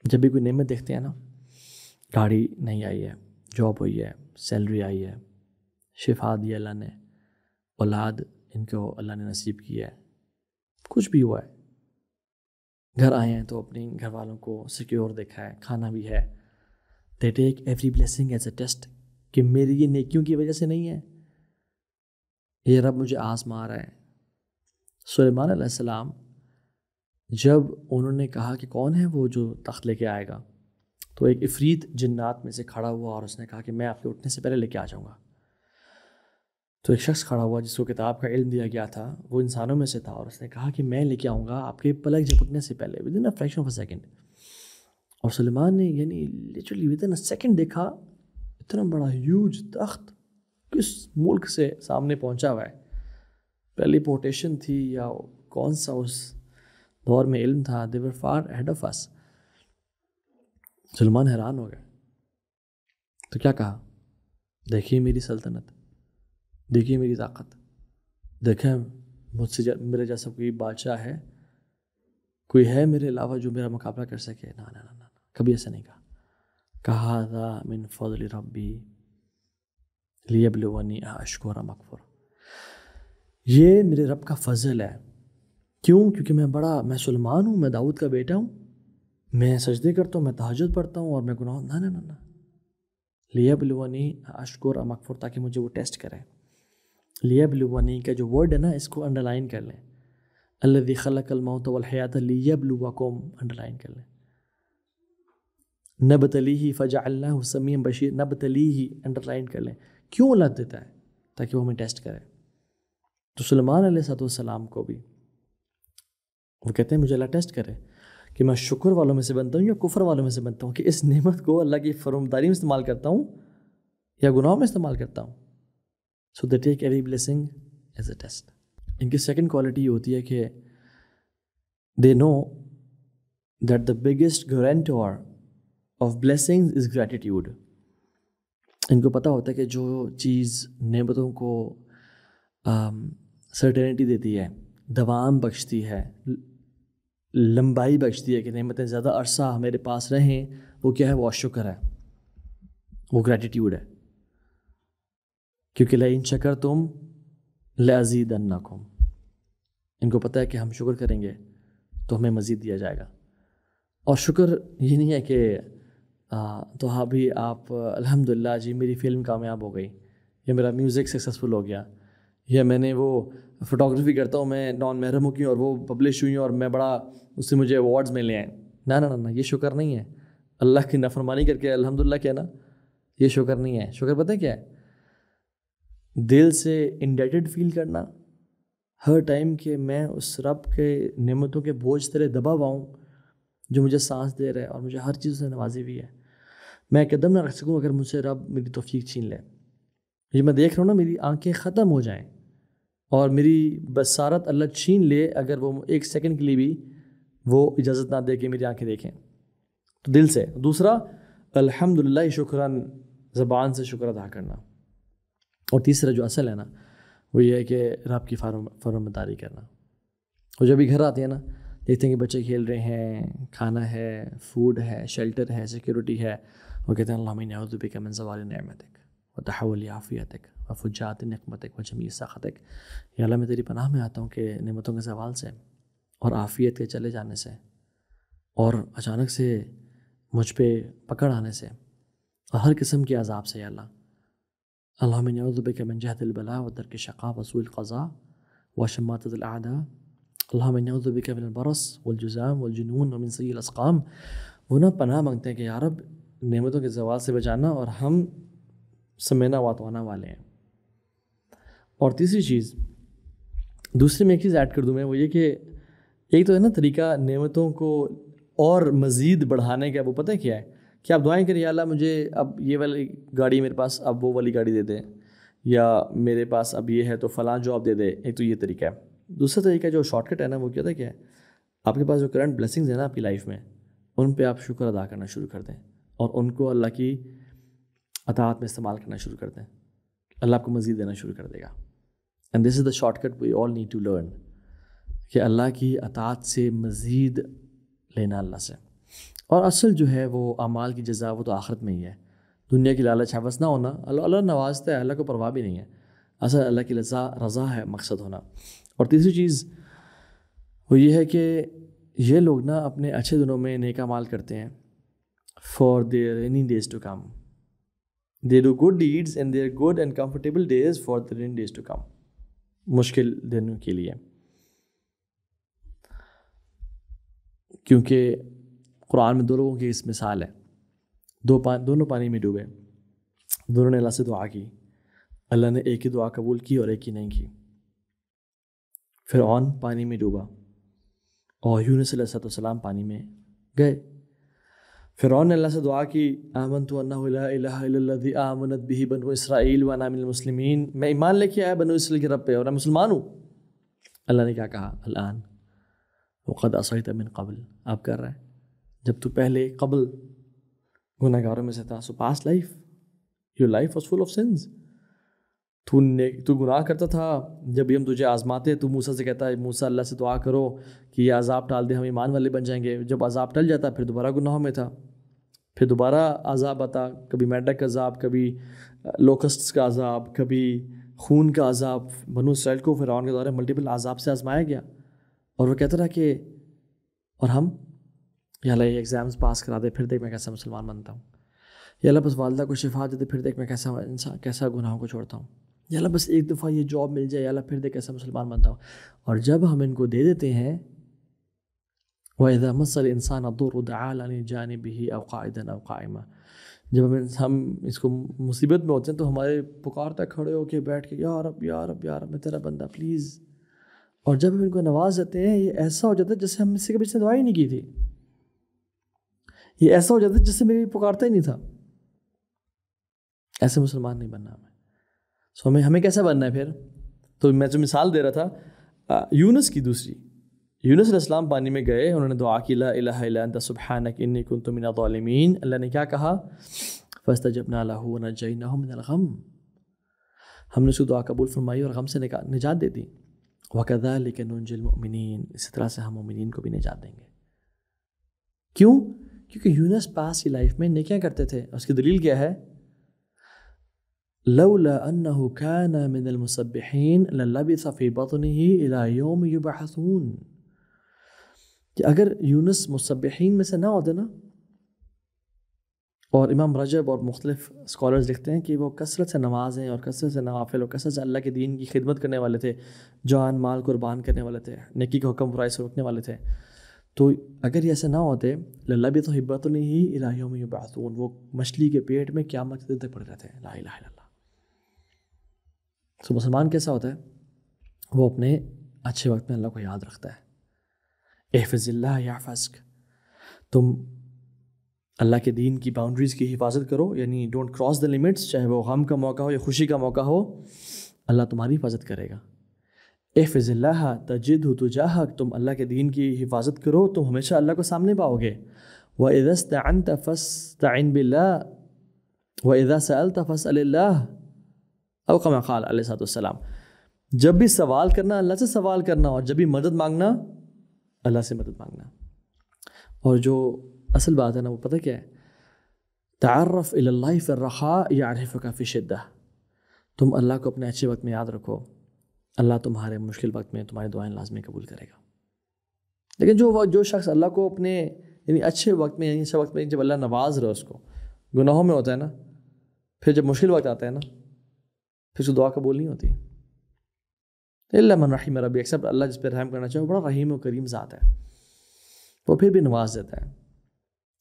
جب بھی کوئی نعمت دیکھتے ہیں نا, گاڑی نہیں آئی ہے, جاب ہوئی ہے, سیلری آئی ہے, شفا دی اللہ نے, اولاد ان کو اللہ نے نصیب کی ہے, کچھ بھی ہوا ہے, گھر آئے ہیں تو اپنی گھر والوں کو سیکیور دیکھا ہے, کھانا بھی ہے. They take every blessing as a test کہ میری یہ نیکیوں کی وجہ سے نہیں ہے, یہ رب مجھے آزما رہا ہے. سلیمان علیہ السلام جب انہوں نے کہا کہ کون ہے وہ جو تخت لے کے آئے گا, تو ایک عفریت جنات میں سے کھڑا ہوا اور اس نے کہا کہ میں آپ کے اٹھنے سے پہلے لے کے آ جاؤں گا. تو ایک شخص کھڑا ہوا جس کو کتاب کا علم دیا گیا تھا, وہ انسانوں میں سے تھا, اور اس نے کہا کہ میں لے کے آؤں گا آپ کے پلک جھپکنے سے پہلے, with in a fraction of a second. اور سلیمان نے یعنی literally with in a second دیکھا اتنا بڑا ہیوج تخت کس ملک سے سامنے پہنچا ہوا ہے, ٹیلی پورٹیشن تھی یا کون سا اس دور میں علم تھا, they were far ahead of us. سلیمان حیران ہو گئے. تو کیا کہا, دیکھیے میری سلطنت, دیکھیے میری طاقت, دیکھیں مجھ سے میرے جیسا کوئی بادشاہ ہے, کوئی ہے میرے علاوہ جو میرا مقابلہ کر سکے؟ نا نا نا, کبھی ایسا نہیں کہا. کہا ذا من فضل ربی لیبلونی اشکر ام اکفر. یہ میرے رب کا فضل ہے. کیوں؟ کیونکہ میں سلیمان ہوں, میں داؤد کا بیٹا ہوں, میں سجدے کرتا ہوں, میں تہجد پڑھتا ہوں, اور میں گناہ نا نا نا لیبلونی اشکر ام اکفر, تاکہ مجھے وہ ٹیسٹ کرے. لیبلونی کا جو ورڈ ہے نا اس کو انڈر لائن کر لیں. الذی خلق الموت والحیات لیبلوکم انڈر لائن کر لیں. نبتلیہ فجعلناہ سمیعا بشیر، نبتلیہ انڈر لائن کر لیں. کیوں اللہ دیتا ہے؟ تاکہ وہ ہمیں ٹیسٹ کرے. تو سلیمان علیہ السلام کو بھی وہ کہتے ہیں مجھے اللہ ٹیسٹ کرے کہ میں شکر والوں میں سے بنتا ہوں یا کفر والوں میں سے بنتا ہوں، کہ اس نعمت کو اللہ کی فرمانبرداری میں استعمال کرتا ہوں یا گناہوں میں استعمال کرتا ہوں. So they take every blessing as a test. ان کی سیکنڈ کوالٹی یہ ہوتی ہے کہ they know that the biggest guarantor of blessings is gratitude. ان کو پتہ ہوتا ہے کہ جو چیز نعمتوں کو سرٹینٹی دیتی ہے، دوام بخشتی ہے، لمبائی بخشتی ہے، کہ نعمتیں زیادہ عرصہ میرے پاس رہیں، وہ کیا ہے؟ وہ شکر ہے، وہ گریٹیٹیوڈ ہے. کیونکہ لئن شکرتم لأزیدنکم، ان کو پتہ ہے کہ ہم شکر کریں گے تو ہمیں مزید دیا جائے گا. اور شکر یہ نہیں ہے کہ تو ہاں بھی آپ الحمدللہ جی میری فلم کامیاب ہو گئی، یا میرا میوزک سکسیزفل ہو گیا، یا میں نے وہ فوٹوگرافی کرتا ہوں میں نان محرم ہو کی اور وہ پبلش ہوئی اور میں بڑا اس سے مجھے ایوارڈز ملے ہیں. نہ نہ نہ، یہ شکر نہیں ہے. اللہ کی نافرمانی کر کے الحمدللہ کہنا یہ شکر نہیں ہے. شکر پتہ ہے کیا ہے؟ دل سے انڈیٹڈ فیل کرنا ہر ٹائم کہ میں اس رب کے نعمتوں کے بوجھ تلے دبا ہوا ہوں جو مجھے سانس دے رہا ہے اور مجھے ہر چیز سے نوازی ہوئی ہے. میں قدم نہ رکھ سکوں اگر مجھ سے رب میری توفیق چھین لے. یہ میں دیکھ رہا ہوں نا، میری آنکھیں ختم ہو جائیں اور میری بصارت اللہ چھین لے اگر وہ ایک سیکنڈ کے لیے بھی وہ اجازت نہ دے کہ میری آنکھیں دیکھیں. تو دل سے. دوسرا الحمدللہ شکراً، زبان سے شکر ادا کرنا. اور تیسرا جو اصل ہے نا وہ یہ ہے کہ رب کی فرمانبرداری کرنا. اور جب بھی گھر آتے ہیں نا، دیکھتے ہیں کہ بچے کھیل رہے ہیں، کھانا ہے، فوڈ ہے، شیلٹر ہے، سیکیورٹی ہے، وہ کہتے ہیں اللہم انی اعوذ بک من زوال نعمتک وتحول عافیتک وفجاءت نقمتک وجمیع سخطک. یا اللہ میں تیری پناہ میں آتا ہوں کہ نعمتوں کے زوال سے اور عافیت کے چلے جانے سے اور اچانک سے مجھ پہ پکڑ آنے سے اور ہر قسم کے عذاب سے. یا اللہ اللہم انی اعوذ بک من جہد البلاء ودرک الشقاء وسوء القضاء وشماتۃ الاعداء. اللہم انی اعوذ بک من البرص والجذام والجنون ومن سیء الاسقام. وہ نا پناہ مانگتے ہیں کہ یا رب نعمتوں کے زوال سے بچانا اور ہم سمینا واتوانا والے ہیں. اور تیسری چیز، دوسری میں ایک چیز ایڈ کر دوں میں، وہ یہ کہ ایک تو ہے نا طریقہ نعمتوں کو اور مزید بڑھانے کا، وہ پتہ ہے کیا ہے؟ کہ آپ دعائیں کریں یا اللہ مجھے اب یہ والی گاڑی میرے پاس اب وہ والی گاڑی دے دے، یا میرے پاس اب یہ ہے تو فلاں جاب دے دے. ایک تو یہ طریقہ ہے. دوسرا طریقہ جو شارٹ کٹ ہے نا وہ کیا تھا، کیا ہے؟ آپ کے پاس جو کرنٹ بلیسنگز ہیں نا آپ کی لائف میں، ان پہ آپ شکر ادا کرنا شروع کر دیں اور ان کو اللہ کی اطاعت میں استعمال کرنا شروع کر دیں. اللہ آپ کو مزید دینا شروع کر دے گا. And this is the shortcut we all need to learn, کہ اللہ کی اطاعت سے مزید لینا اللہ سے. اور اصل جو ہے وہ اعمال کی جزا وہ تو آخرت میں ہی ہے. دنیا کی لالچ حوث نہ ہونا. اللہ نوازتا ہے، اللہ کو پرواہ بھی نہیں ہے. اصل اللہ کی رضا ہے مقصد ہونا. اور تیسری چیز وہ یہ ہے کہ یہ لوگ نا اپنے اچھے دنوں میں نیک اعمال کرتے ہیں for their rainy days to come. They do good deeds in their good and comfortable days for the rainy days to come. مشکل دنوں کے لیے. کیونکہ قرآن میں دو لوگوں کی اس مثال ہے، دونوں پانی میں ڈوبے، دونوں نے اللہ سے دعا کی. اللہ نے ایک ہی دعا قبول کی اور ایک ہی نہیں کی. فرعون پانی میں ڈوبا اور یونس علیہ السلام پانی میں گئے. فرعون نے اللہ سے دعا کی، آمنت انہ لا الہ الا الذی آمنت بہ بنو اسرائیل وانا من المسلمین. میں ایمان لے کے آیا بنو اسرائیل کے رب پہ اور میں مسلمان ہوں. اللہ نے کیا کہا؟ الآن وقد عصیت من قبل. آپ کر رہے ہیں جب تو پہلے قبل گناہ گاروں میں سے تھا. So past life your life was full of sins. تو گناہ کرتا تھا. جب بھی ہم تجھے آزماتے تو موسیٰ سے کہتا ہے موسیٰ اللہ سے دعا کرو کہ یہ عذاب ٹال دے، ہم ایمان والے بن جائیں گے. جب عذاب ٹل جاتا پھر دوبارہ گناہوں میں تھا، پھر دوبارہ عذاب آتا. کبھی میڈک کا عذاب، کبھی لوکسٹس کا عذاب، کبھی خون کا عذاب. بنو اسرائیل کو فرعون کے دورے ملٹیپل عذاب سے آزمایا گیا. اور وہ کہتا رہا کہ اور ہم یا اللہ یہ ایگزامس پاس کرا دے پھر دیکھ میں کیسا مسلمان بنتا ہوں. یا اللہ بس والدہ کو شفا دے دے پھر دیکھ میں کیسا گناہوں کو چھوڑتا ہوں. یا اللہ بس ایک دفعہ یہ جاب مل جائے، یا اللہ پھر دیکھ کیسا مسلمان بنتا ہوں. اور جب ہم ان کو دے دیتے ہیں وَإِذَا مَسَّ الْإِنسَانَ الضُّرُّ دَعَا لِجَانِبِهِ أَوْ قَاعِدًا أَوْ قَائِمًا. جب ہم اس کو مصیبت میں ہوتے ہیں تو ہمارے پکارتا کھڑے ہو کے بیٹھ کے یا رب یا رب یا رب میں تیرا بندہ پلیز. اور جب ہم ان کو نواز دیتے ہیں یہ ایسا ہو جاتا ہے جیسے ہم اس سے کبھی سے دعا ہی نہیں کی تھی. یہ ایسا ہو جاتا ہے جس سے میری پکارتا ہی نہیں تھا. ایسے مسلمان نہیں بننا ہمیں. سو ہمیں کیسا بننا ہے پھر؟ تو میں جو مثال دے رہا تھا یونس کی دوسری، یونس علیہ السلام پانی میں گئے، انہوں نے دعا کی لا الہ الا انت سبحانک انی کنت من الظالمین. اللہ نے کیا کہا؟ فاستجبنا له ونجیناہ من الغم. ہم نے اس کی دعا قبول فرمائی اور غم سے نجات دے دی. وَكَذَلِكَ نُنْجِي الْمُؤْمِنِينَ. اسی طرح سے ہم مومنین کو بھی نجات دیں گے. کیوں؟ کیونکہ یونس پاس کی لائف میں نیکیاں کرتے تھے. اس کی دلیل کیا ہے؟ لولا انه كان من المسبحين للبث في بطنه الى يوم يبعثون. کہ اگر یونس مسبحین میں سے نہ ہوتے نا، اور امام رجب اور مختلف اسکالرز لکھتے ہیں کہ وہ کثرت سے نمازیں اور کثرت سے نوافل اور کثرت سے اللہ کے دین کی خدمت کرنے والے تھے، جان مال قربان کرنے والے تھے، نیکی کا حکم برائی سے روکنے والے تھے. تو اگر یہ ایسے نہ ہوتے للبث في بطنه الى يوم يبعثون، وہ مچھلی کے پیٹ میں قیامت کے دن تک پڑے رہتے ہیں. لا الہ الا اللہ. تو مسلمان کیسا ہوتا ہے؟ وہ اپنے اچھے وقت میں اللہ کو یاد رکھتا ہے. احفظ اللہ یحفظک. تم اللہ کے دین کی باؤنڈریز کی حفاظت کرو، یعنی ڈونٹ کراس دا لیمٹس. چاہے وہ غم کا موقع ہو یا خوشی کا موقع ہو، اللہ تمہاری حفاظت کرے گا. احفظ اللہ تجدہ تجاہک. تم اللہ کے دین کی حفاظت کرو، تم ہمیشہ اللہ کو سامنے پاؤ گے. وَإِذَا اسْتَعَنْتَ فَاسْتَعِنْ بِاللَّهِ وَإِذَا سَأَلْتَ فَاسْأَلِ اللَّهِ او کما قال علیہ الصلوۃ والسلام. جب بھی سوال کرنا اللہ سے سوال کرنا، اور جب بھی مدد مانگنا اللہ سے مدد مانگنا. اور جو اصل بات ہے نا وہ پتہ کیا ہے؟ تعرف الی اللہ فی الرخاء یعرفک فی الشدہ. تم اللہ کو اپنے اچھے وقت میں یاد رکھو، اللہ تمہارے مشکل وقت میں تمہاری دعائیں لازمی قبول کرے گا. لیکن جو شخص اللہ کو اپنے یعنی اچھے وقت میں، یعنی اچھے وقت میں جب اللہ نواز رہا اس کو، گناہوں میں ہوتا ہے نا، پھر جب مشکل وقت آتا ہے نا پھر اس کو دعا قبول نہیں ہوتی. الا من رحم ربی، ایکسپٹ اللہ جس پہ رحم کرنا چاہے، وہ بڑا رحیم و کریم ذات ہے، وہ پھر بھی نواز دیتا ہے.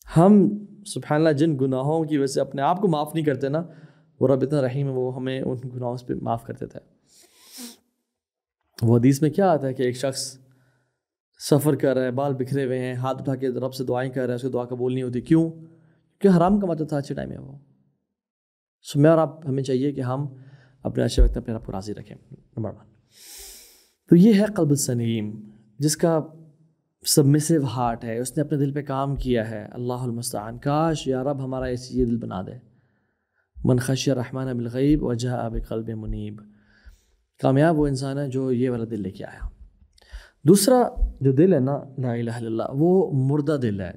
ہم سبحان اللہ جن گناہوں کی وجہ سے اپنے آپ کو معاف نہیں کرتے نا، وہ رب اتنا رحیم ہے، وہ ہمیں ان گناہوں پہ معاف کر دیتا ہے. وہ حدیث میں کیا آتا ہے کہ ایک شخص سفر کر رہا ہے، بال بکھرے ہوئے ہیں، ہاتھ اٹھا کے رب سے دعائیں کر رہا ہے، اس کی دعا قبول نہیں ہوتی. کیوں؟ کیونکہ حرام کماتا تھا اچھے ٹائم میں وہ. سو میں اور آپ ہمیں چاہیے کہ ہم اپنے اچھے وقت میں اپنے آپ کو راضی رکھیں. نمبر 1 تو یہ ہے قلب السلیم، جس کا سبمسو ہارٹ ہے، اس نے اپنے دل پہ کام کیا ہے. اللہ المستعان. کاش یا رب ہمارا ایسی یہ دل بنا دے. من خشی الرحمن بالغیب وجاء بقلب منیب. کامیاب وہ انسان ہے جو یہ والا دل لے کے آیا. دوسرا جو دل ہے نا لا الہ الا اللہ، وہ مردہ دل ہے،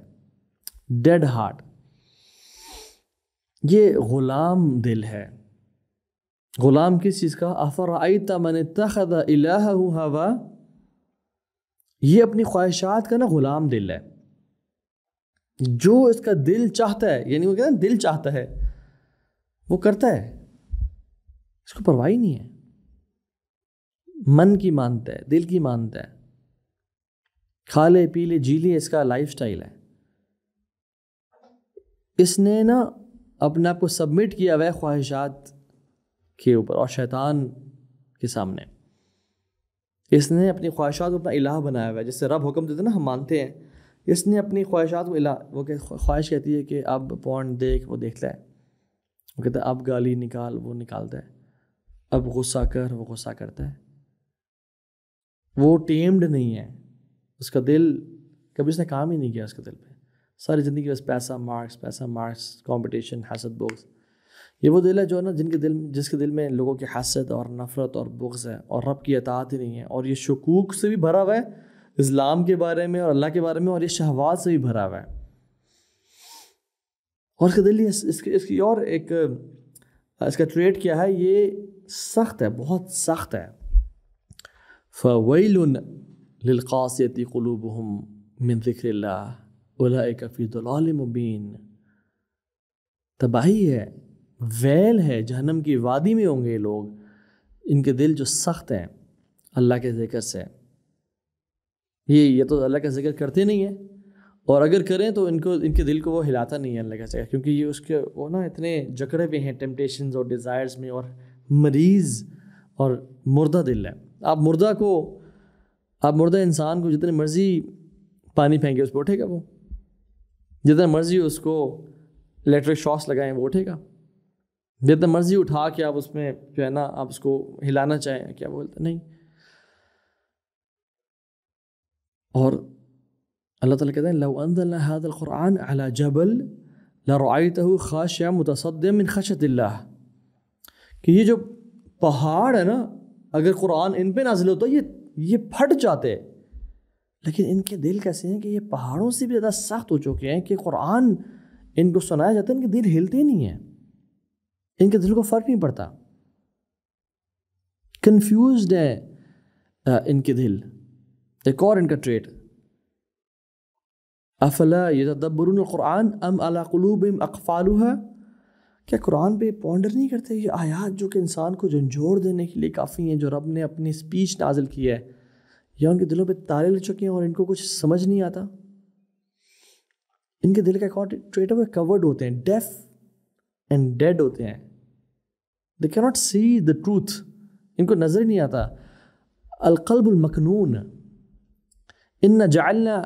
ڈیڈ ہارٹ. یہ غلام دل ہے. غلام کس چیز کا؟ افرأیت من اتخذ الہہ ہوا. یہ اپنی خواہشات کا نا غلام دل ہے. جو اس کا دل چاہتا ہے، یعنی وہ کہتے ہیں دل چاہتا ہے وہ کرتا ہے، اس کو پرواہ نہیں ہے. من کی مانتا ہے، دل کی مانتا ہے، کھا لے پی لے جی لے، اس کا لائف سٹائل ہے. اس نے نا اپنے آپ کو سبمٹ کیا ہوا ہے خواہشات کے اوپر اور شیطان کے سامنے. اس نے اپنی خواہشات کو اپنا الہ بنایا ہوا ہے. جس سے رب حکم دیتے نا ہم مانتے ہیں، اس نے اپنی خواہشات کو الہ. وہ کہ خواہش کہتی ہے کہ اب پورن دیکھ، وہ دیکھتا ہے. وہ کہتا ہے اب گالی نکال، وہ نکالتا ہے. اب غصہ کر، وہ غصہ کرتا ہے. وہ ٹیمڈ نہیں ہے. اس کا دل کبھی اس نے کام ہی نہیں کیا. اس کے دل پہ ساری زندگی بس پیسہ مارکس کمپٹیشن حسد بغض. یہ وہ دل ہے جو نا جس کے دل میں لوگوں کی حسد اور نفرت اور بغض ہے اور رب کی اطاعت ہی نہیں ہے، اور یہ شکوک سے بھی بھرا ہوا ہے اسلام کے بارے میں اور اللہ کے بارے میں، اور یہ شہوات سے بھی بھرا ہوا ہے. اور اس کا دل اس کی اور ایک اس کا ٹریٹ کیا ہے؟ یہ سخت ہے، بہت سخت ہے. فَوَيْلٌ لِلْقَاسِيَةِ قُلُوبُهُمْ مِنْ ذِكْرِ اللَّهِ أُولَئِكَ فِي ضَلَالٍ مُبِينٍ. تباہی ہے، ویل ہے، جہنم کی وادی میں ہوں گے لوگ ان کے دل جو سخت ہیں اللہ کے ذکر سے، یہ تو اللہ کا ذکر کرتے نہیں ہیں، اور اگر کریں تو ان کے دل کو وہ ہلاتا نہیں ہے اللہ کا ذکر، کیونکہ یہ اس کے وہ نا اتنے جکڑے ہوئے ہیں ٹیمپٹیشنز اور ڈیزائرز میں، اور مریض اور مردہ دل ہے۔ آپ مردہ انسان کو جتنے مرضی پانی پھینکے اس پہ اٹھے گا، وہ جتنا مرضی اس کو الیکٹرک شاکس لگائیں وہ اٹھے گا، جتنا مرضی اٹھا کے آپ اس میں جو ہے نا آپ اس کو ہلانا چاہیں کیا بولتے نہیں۔ اور اللہ تعالیٰ کہتے ہیں لو انزلنا هذا القرآن على جبل لرأيته خاشعا متصدعا من خشية اللہ، کہ یہ جو پہاڑ ہے نا اگر قرآن ان پہ نازل ہوتا یہ پھٹ جاتے، لیکن ان کے دل کیسے ہیں کہ یہ پہاڑوں سے بھی زیادہ سخت ہو چکے ہیں کہ قرآن ان کو سنایا جاتا ہے ان کے دل ہلتے نہیں ہیں، ان کے دل کو فرق نہیں پڑتا، کنفیوزڈ ہے ان کے دل۔ ایک اور ان کا ٹریٹ، افلا یتدبرون القرآن ام علی قلوبہم اقفالها، کیا قرآن پہ پونڈر نہیں کرتے؟ یہ آیات جو کہ انسان کو جھنجھوڑ دینے کے لیے کافی ہیں، جو رب نے اپنی اسپیچ نازل کی ہے، یا ان کے دلوں پہ تالے لگ چکے ہیں اور ان کو کچھ سمجھ نہیں آتا؟ ان کے دل کا ایک اور ٹریٹ ہے، وہ کورڈ ہوتے ہیں، ڈیف اینڈ ڈیڈ ہوتے ہیں، they cannot see the truth، ان کو نظر نہیں آتا۔ القلب المکنون، ان جعلنا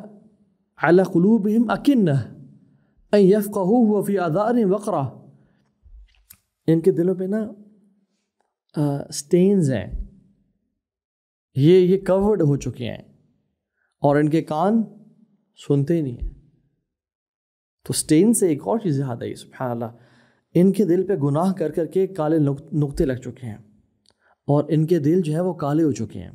على قلوبهم اکنہ ان یفقهوه وفی آذانہم وقرہ، ان کے دلوں پہ نا سٹینز ہیں، یہ کورڈ ہو چکے ہیں اور ان کے کان سنتے ہی نہیں ہیں۔ تو سٹین سے ایک اور چیز یاد آئی، سبحان اللہ، ان کے دل پہ گناہ کر کر کے کالے نقطے لگ چکے ہیں اور ان کے دل جو ہے وہ کالے ہو چکے ہیں۔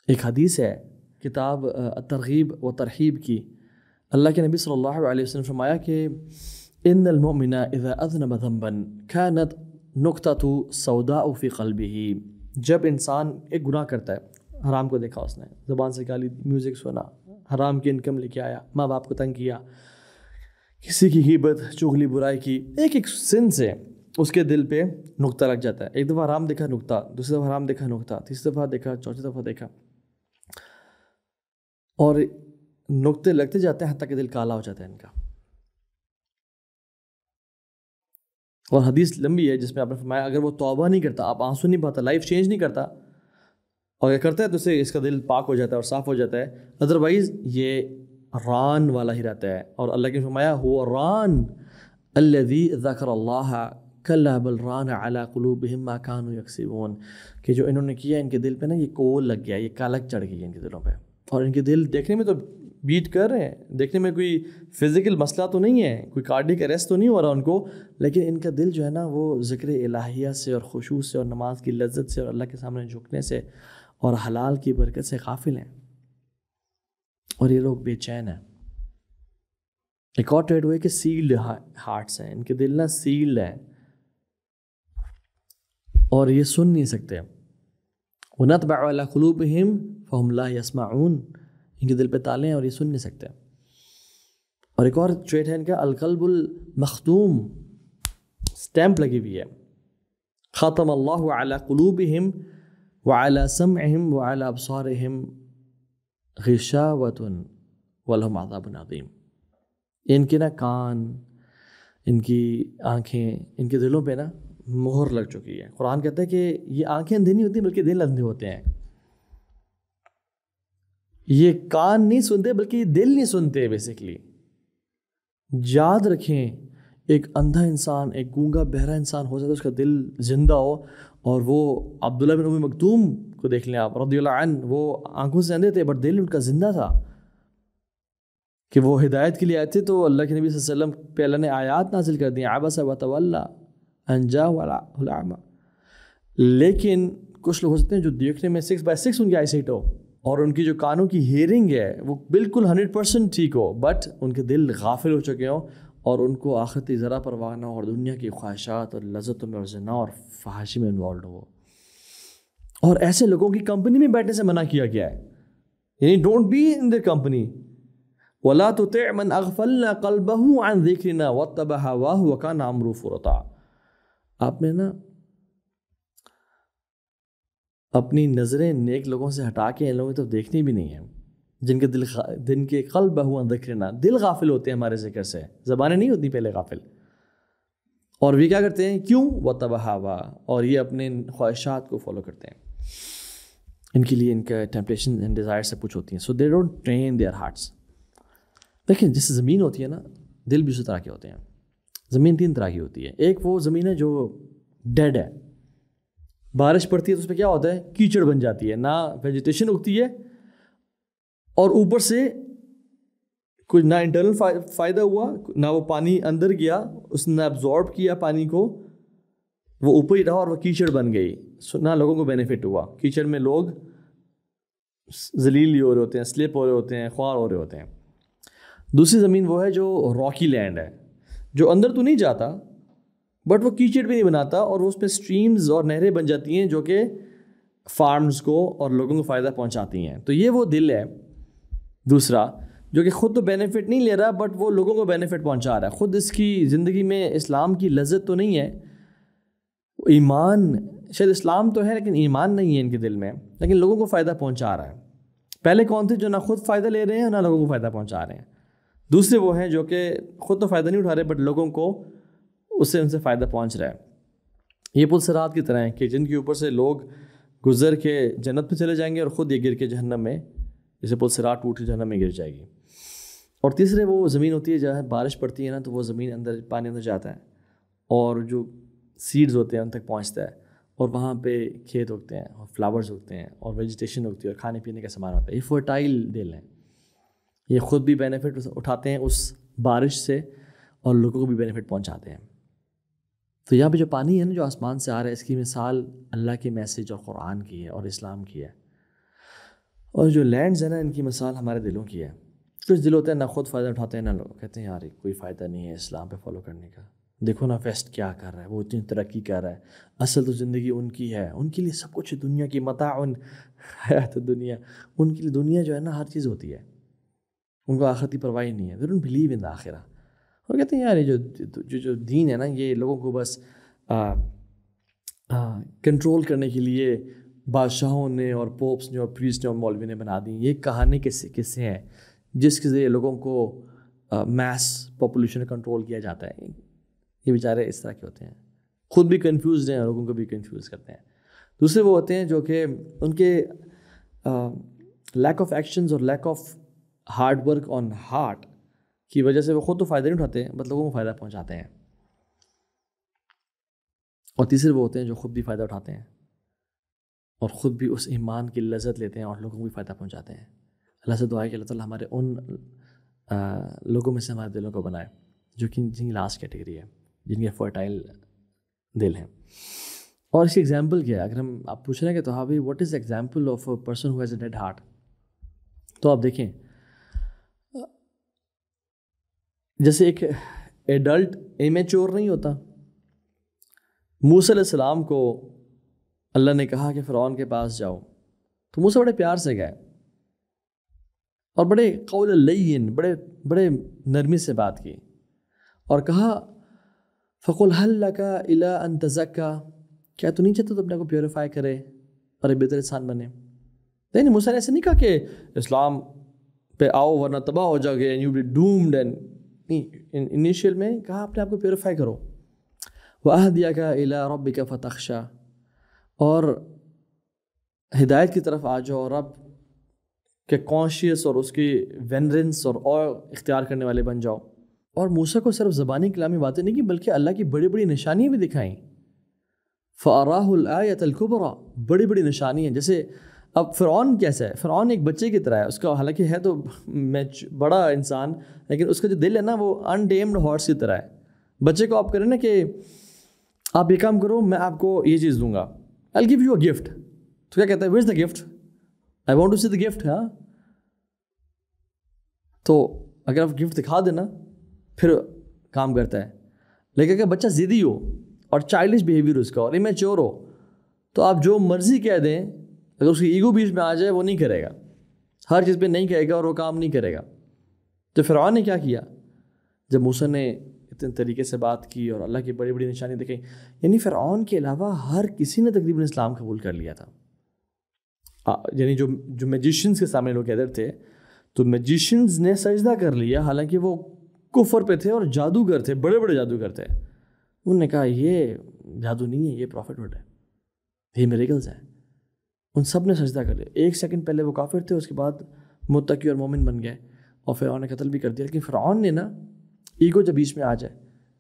ایک حدیث ہے کتاب الترغیب و ترہیب کی، اللہ کے نبی صلی اللہ علیہ وسلم فرمایا کہ ان المؤمن اذا اذنب ذنبا كانت نقطة سوداء في قلبه، جب انسان ایک گناہ کرتا ہے، حرام کو دیکھا اس نے، زبان سے گالی، میوزک سنا، حرام کی انکم لے کے آیا، ماں باپ کو تنگ کیا، کسی کی غیبت، چغلی، برائی کی، ایک سن سے اس کے دل پہ نقطہ لگ جاتا ہے۔ ایک دفعہ حرام دیکھا نقطہ، دوسری دفعہ حرام دیکھا نقطہ، تیسری دفعہ دیکھا، چوتھی دفعہ دیکھا، اور نقطے لگتے جاتے ہیں حتیٰ کہ دل کالا ہو جاتا ہے ان کا۔ اور حدیث لمبی ہے جس میں آپ نے فرمایا اگر وہ توبہ نہیں کرتا، آپ آنسو نہیں بہاتا، لائف چینج نہیں کرتا، اور اگر کرتا ہے تو اسے اس کا دل پاک ہو جاتا ہے اور صاف ہو جاتا ہے، ادروائز یہ ران والا ہی رہتا ہے۔ اور اللہ کے فرمایا هو ران الذی ذکر اللہ کلا بل ران علی قلوبہم ما کانوا یکسبون، کہ جو انہوں نے کیا ان کے دل پہ نا یہ کول لگ گیا، یہ کالک چڑھ گئی ان کے دلوں پہ، اور ان کے دل دیکھنے میں تو بیٹ کر رہے ہیں، دیکھنے میں کوئی فزیکل مسئلہ تو نہیں ہے، کوئی کارڈک اریسٹ تو نہیں ہو رہا ان کو، لیکن ان کا دل جو ہے نا وہ ذکر الہیہ سے اور خشوع سے اور نماز کی لذت سے اور اللہ کے سامنے جھکنے سے اور حلال کی برکت سے غافل ہیں، اور یہ لوگ بے چین ہیں۔ ایک اور ٹریٹ ہوئے کہ سیلڈ ہارٹس ہیں، ان کے دل نا سیلڈ ہیں اور یہ سن نہیں سکتے۔ وَنَطْبَعُ عَلَىٰ قُلُوبِهِمْ فَهُمْ لَا يَسْمَعُونَ، ان کے دل پہ تالے ہیں اور یہ سن نہیں سکتے۔ اور ایک اور ٹریٹ ہے ان کا القلب المختوم، سٹیمپ لگی ہوئی ہے، ختم اللہ علی قلوبہم وعلی سمعہم وعلی ابصارہم غشاوۃ ولہم عذاب عظیم، ان کے نا کان، ان کی آنکھیں، ان کے دلوں پہ نا مہر لگ چکی ہے۔ قرآن کہتا ہے کہ یہ آنکھیں اندھی نہیں ہوتی بلکہ دل اندھے ہوتے ہیں، یہ کان نہیں سنتے بلکہ یہ دل نہیں سنتے۔ بیسیکلی یاد رکھیں، ایک اندھا انسان، ایک گونگا بہرا انسان ہو سکتا ہے اس کا دل زندہ ہو، اور وہ عبداللہ بن ام مکتوم کو دیکھ لیں آپ رضی اللہ عنہ، وہ آنکھوں سے اندھے تھے بٹ دل ان کا زندہ تھا، کہ وہ ہدایت کے لیے آئے تھے تو اللہ کے نبی صلی اللہ علیہ وسلم پہ اللہ نے آیات نازل کر دی، عبس وتولی ان جاءہ الاعمی۔ لیکن کچھ لوگ ہو سکتے ہیں جو دیکھنے میں 6/6 ان کی آئی سائٹ ہو اور ان کی جو کانوں کی ہیئرنگ ہے وہ بالکل 100% ٹھیک ہو، بٹ ان کے دل غافل ہو چکے ہوں اور ان کو آخرت ذرا پرواہ نہ ہو اور دنیا کی خواہشات اور لذتوں میں اور زنا اور فحاشی میں انوالوڈ ہو۔ اور ایسے لوگوں کی کمپنی میں بیٹھنے سے منع کیا گیا ہے، یعنی don't be in their company. وَلَا تُطِعْ مَنْ أَغْفَلْنَا قَلْبَهُ عَنْ ذِكْرِنَا وَاتَّبَعَ هَوَاهُ وَكَانَ أَمْرُهُ فُرُطًا۔ آپ نے نا اپنی نظریں نیک لوگوں سے ہٹا کے ان لوگوں کی طرف دیکھنی بھی نہیں ہے، جن کے دن کے قلب ہوا ذکرنا، دل غافل ہوتے ہیں ہمارے ذکر سے، زبانیں نہیں ہوتی پہلے غافل، اور وہ کیا کرتے ہیں؟ کیوں؟ وَتَّبَعَ هَوَاهُ، اور یہ اپنے خواہشات کو فالو کرتے ہیں، ان کے لیے ان کا ٹیمپٹیشن اینڈ ڈیزائر سے کچھ ہوتی ہیں، so they don't train their hearts. دیکھیں جیسے زمین ہوتی ہے نا، دل بھی اسی طرح کے ہوتے ہیں. زمین 3 طرح کی ہوتی ہے. ایک وہ زمین ہے جو ڈیڈ ہے، بارش پڑتی ہے تو اس پہ کیا ہوتا ہے؟ کیچڑ بن جاتی ہے، نہ ویجیٹیشن اگتی ہے اور اوپر سے کچھ نہ انٹرنل فائدہ ہوا، نہ وہ پانی اندر گیا، اس نے ابزارب کیا پانی کو، وہ اوپر ہی رہا اور وہ کیچڑ بن گئی، نہ لوگوں کو بینیفٹ ہوا. کیچڑ میں لوگ ذلیل ہو رہے ہوتے ہیں، سلپ ہو رہے ہوتے ہیں، خوار ہو رہے ہوتے ہیں. دوسری زمین وہ ہے جو راکی لینڈ ہے، جو اندر تو نہیں جاتا بٹ وہ کیچڑ بھی نہیں بناتا، اور اس پہ سٹریمز اور نہریں بن جاتی ہیں جو کہ فارمز کو اور لوگوں کو فائدہ پہنچاتی ہیں. تو یہ وہ دل ہے دوسرا، جو کہ خود تو بینیفٹ نہیں لے رہا بٹ وہ لوگوں کو بینیفٹ پہنچا رہا ہے. خود اس کی زندگی میں اسلام کی لذت تو نہیں ہے، ایمان شاید اسلام تو ہے لیکن ایمان نہیں ہے ان کے دل میں، لیکن لوگوں کو فائدہ پہنچا رہا ہے. پہلے کون تھے؟ جو نہ خود فائدہ لے رہے ہیں نہ لوگوں کو فائدہ پہنچا رہے ہیں. دوسرے وہ ہیں جو کہ خود تو فائدہ نہیں اٹھا رہے بٹ لوگوں کو اس سے ان سے فائدہ پہنچ رہا ہے. یہ پل صراط کی طرح ہیں کہ جن کے اوپر سے لوگ گزر کے جنت میں چلے جائیں گے اور خود یہ گر کے جہنم میں، جیسے پل صراط ٹوٹ کے جہنم میں گر جائے گی. اور تیسرے وہ زمین ہوتی ہے جہاں بارش پڑتی ہے نا، تو وہ زمین اندر پانی اندر جاتا ہے اور جو سیڈز ہوتے ہیں ان تک پہنچتا ہے، اور وہاں پہ کھیت اگتے ہیں اور فلاورز اگتے ہیں اور ویجیٹیشن اگتی ہے اور کھانے پینے کا سامان ہوتا ہے. یہ فرٹائل دل ہیں، یہ خود بھی بینیفٹ اٹھاتے ہیں اس بارش سے اور لوگوں کو بھی بینیفٹ پہنچاتے ہیں. تو یہاں پہ جو پانی ہے نا جو آسمان سے آ رہا ہے، اس کی مثال اللہ کے میسج اور قرآن کی ہے اور اسلام کی ہے. اور جو لینڈز ہیں نا، ان کی مثال ہمارے دلوں کی ہے. کچھ دل ہوتے ہیں نہ خود فائدہ اٹھاتے ہیں نہ لوگ کہتے ہیں یار کوئی فائدہ نہیں ہے اسلام پہ فالو کرنے کا، دیکھو نا ویسٹ کیا کر رہا ہے، وہ اتنی ترقی کر رہا ہے، اصل تو زندگی ان کی ہے، ان کے لیے سب کچھ دنیا کی متاع حیات دنیا، ان کے لیے دنیا جو ہے نا ہر چیز ہوتی ہے، ان کو آخرت کی پرواہ نہیں ہے. they don't believe in the آخرہ. اور کہتے ہیں یار یہ جو دین ہے نا، یہ لوگوں کو بس کنٹرول کرنے کے لیے بادشاہوں نے اور پوپس نے اور پریسٹ نے اور مولوی نے بنا دی. یہ کہانی قصے ہیں جس کے ذریعے لوگوں کو میس پاپولیشن کنٹرول کیا جاتا ہے. یہ بیچارے اس طرح کے ہوتے ہیں، خود بھی کنفیوزڈ ہیں اور لوگوں کو بھی کنفیوز کرتے ہیں. دوسرے وہ ہوتے ہیں جو کہ ان کے لیک آف ایکشنز اور lack of hard work on heart کی وجہ سے وہ خود تو فائدہ نہیں اٹھاتے ہیں بٹ لوگوں کو فائدہ پہنچاتے ہیں. اور تیسرے وہ ہوتے ہیں جو خود بھی فائدہ اٹھاتے ہیں اور خود بھی اس ایمان کی لذت لیتے ہیں اور لوگوں کو بھی فائدہ پہنچاتے ہیں. اللہ سے دعا ہے کہ اللہ تعالیٰ ہمارے ان لوگوں میں سے ہمارے دلوں کو بنائے جو کہ جن کی لاسٹ کیٹیگری ہے، جن کے فرٹائل دل ہیں. اور اس کی ایگزامپل کیا ہے؟ اگر ہم آپ پوچھ رہے ہیں کہ تو ہاں what is example of a person who has a dead heart, تو آپ دیکھیں جیسے ایک ایڈلٹ امیچور نہیں ہوتا. موسیٰ علیہ السلام کو اللہ نے کہا کہ فرعون کے پاس جاؤ، تو موسیٰ بڑے پیار سے گئے اور بڑے قول لین، بڑے نرمی سے بات کی اور کہا فقل هل لك الى ان تزكى، کیا تو نہیں چاہتا تو اپنے کو پیوریفائی کرے اور ایک بہتر انسان بنے؟ نہیں، موسیٰ نے ایسے نہیں کہا کہ اسلام پہ آؤ ورنہ تباہ ہو جاؤ گے، یو بی ڈومڈ. نہیں، انیشیل میں کہا اپنے آپ کو پیوریفائی کرو. وَأَهْدِيَكَ إِلَىٰ رَبِّكَ فَتَخْشَىٰ، اور ہدایت کی طرف آ جاؤ، رب کے کانشیس اور اس کی وینرنس اور اختیار کرنے والے بن جاؤ. اور موسیٰ کو صرف زبانی کلامی باتیں نہیں کی بلکہ اللہ کی بڑی بڑی نشانیاں بھی دکھائیں. فَأَرَاهُ الْآيَةَ الْكُبْرَىٰ، بڑی بڑی نشانی ہیں. جیسے اب فرعون کیسا ہے؟ فرعون ایک بچے کی طرح ہے، اس کا حالانکہ ہے تو بڑا انسان لیکن اس کا جو دل ہے نا وہ انٹیمڈ ہارس کی طرح ہے. بچے کو آپ کریں نا کہ آپ یہ کام کرو میں آپ کو یہ چیز دوں گا، I'll give you a gift، تو کیا کہتا ہے where's the gift؟ I want to see the gift. ہاں، تو اگر آپ گفٹ دکھا دینا پھر کام کرتا ہے. لیکن اگر بچہ ضدی ہو اور چائلڈش بیہیویئر اس کا اور امیچور ہو تو آپ جو مرضی کہہ دیں، اگر اس کی ایگو بیچ میں آ جائے وہ نہیں کرے گا، ہر چیز پہ نہیں کہے گا اور وہ کام نہیں کرے گا. تو فرعون نے کیا کیا جب موسیٰ نے اتنے طریقے سے بات کی اور اللہ کی بڑی بڑی نشانی دکھائی؟ یعنی فرعون کے علاوہ ہر کسی نے تقریباً اسلام قبول کر لیا تھا. یعنی جو میجیشینز کے سامنے لوگ گیدر تھے تو میجیشینز نے سجدہ کر لیا، حالانکہ وہ کفر پہ تھے اور جادوگر تھے، بڑے بڑے جادوگر تھے. انہوں نے کہا یہ جادو نہیں ہے، یہ پروفٹ ہے، یہ میریکلز ہیں. ان سب نے سجدہ کر لیا. 1 سیکنڈ پہلے وہ کافر تھے، اس کے بعد متقی اور مومن بن گئے اور فرعون نے قتل بھی کر دیا. لیکن فرعون نے نا ایگو جب بیچ میں آ جائے،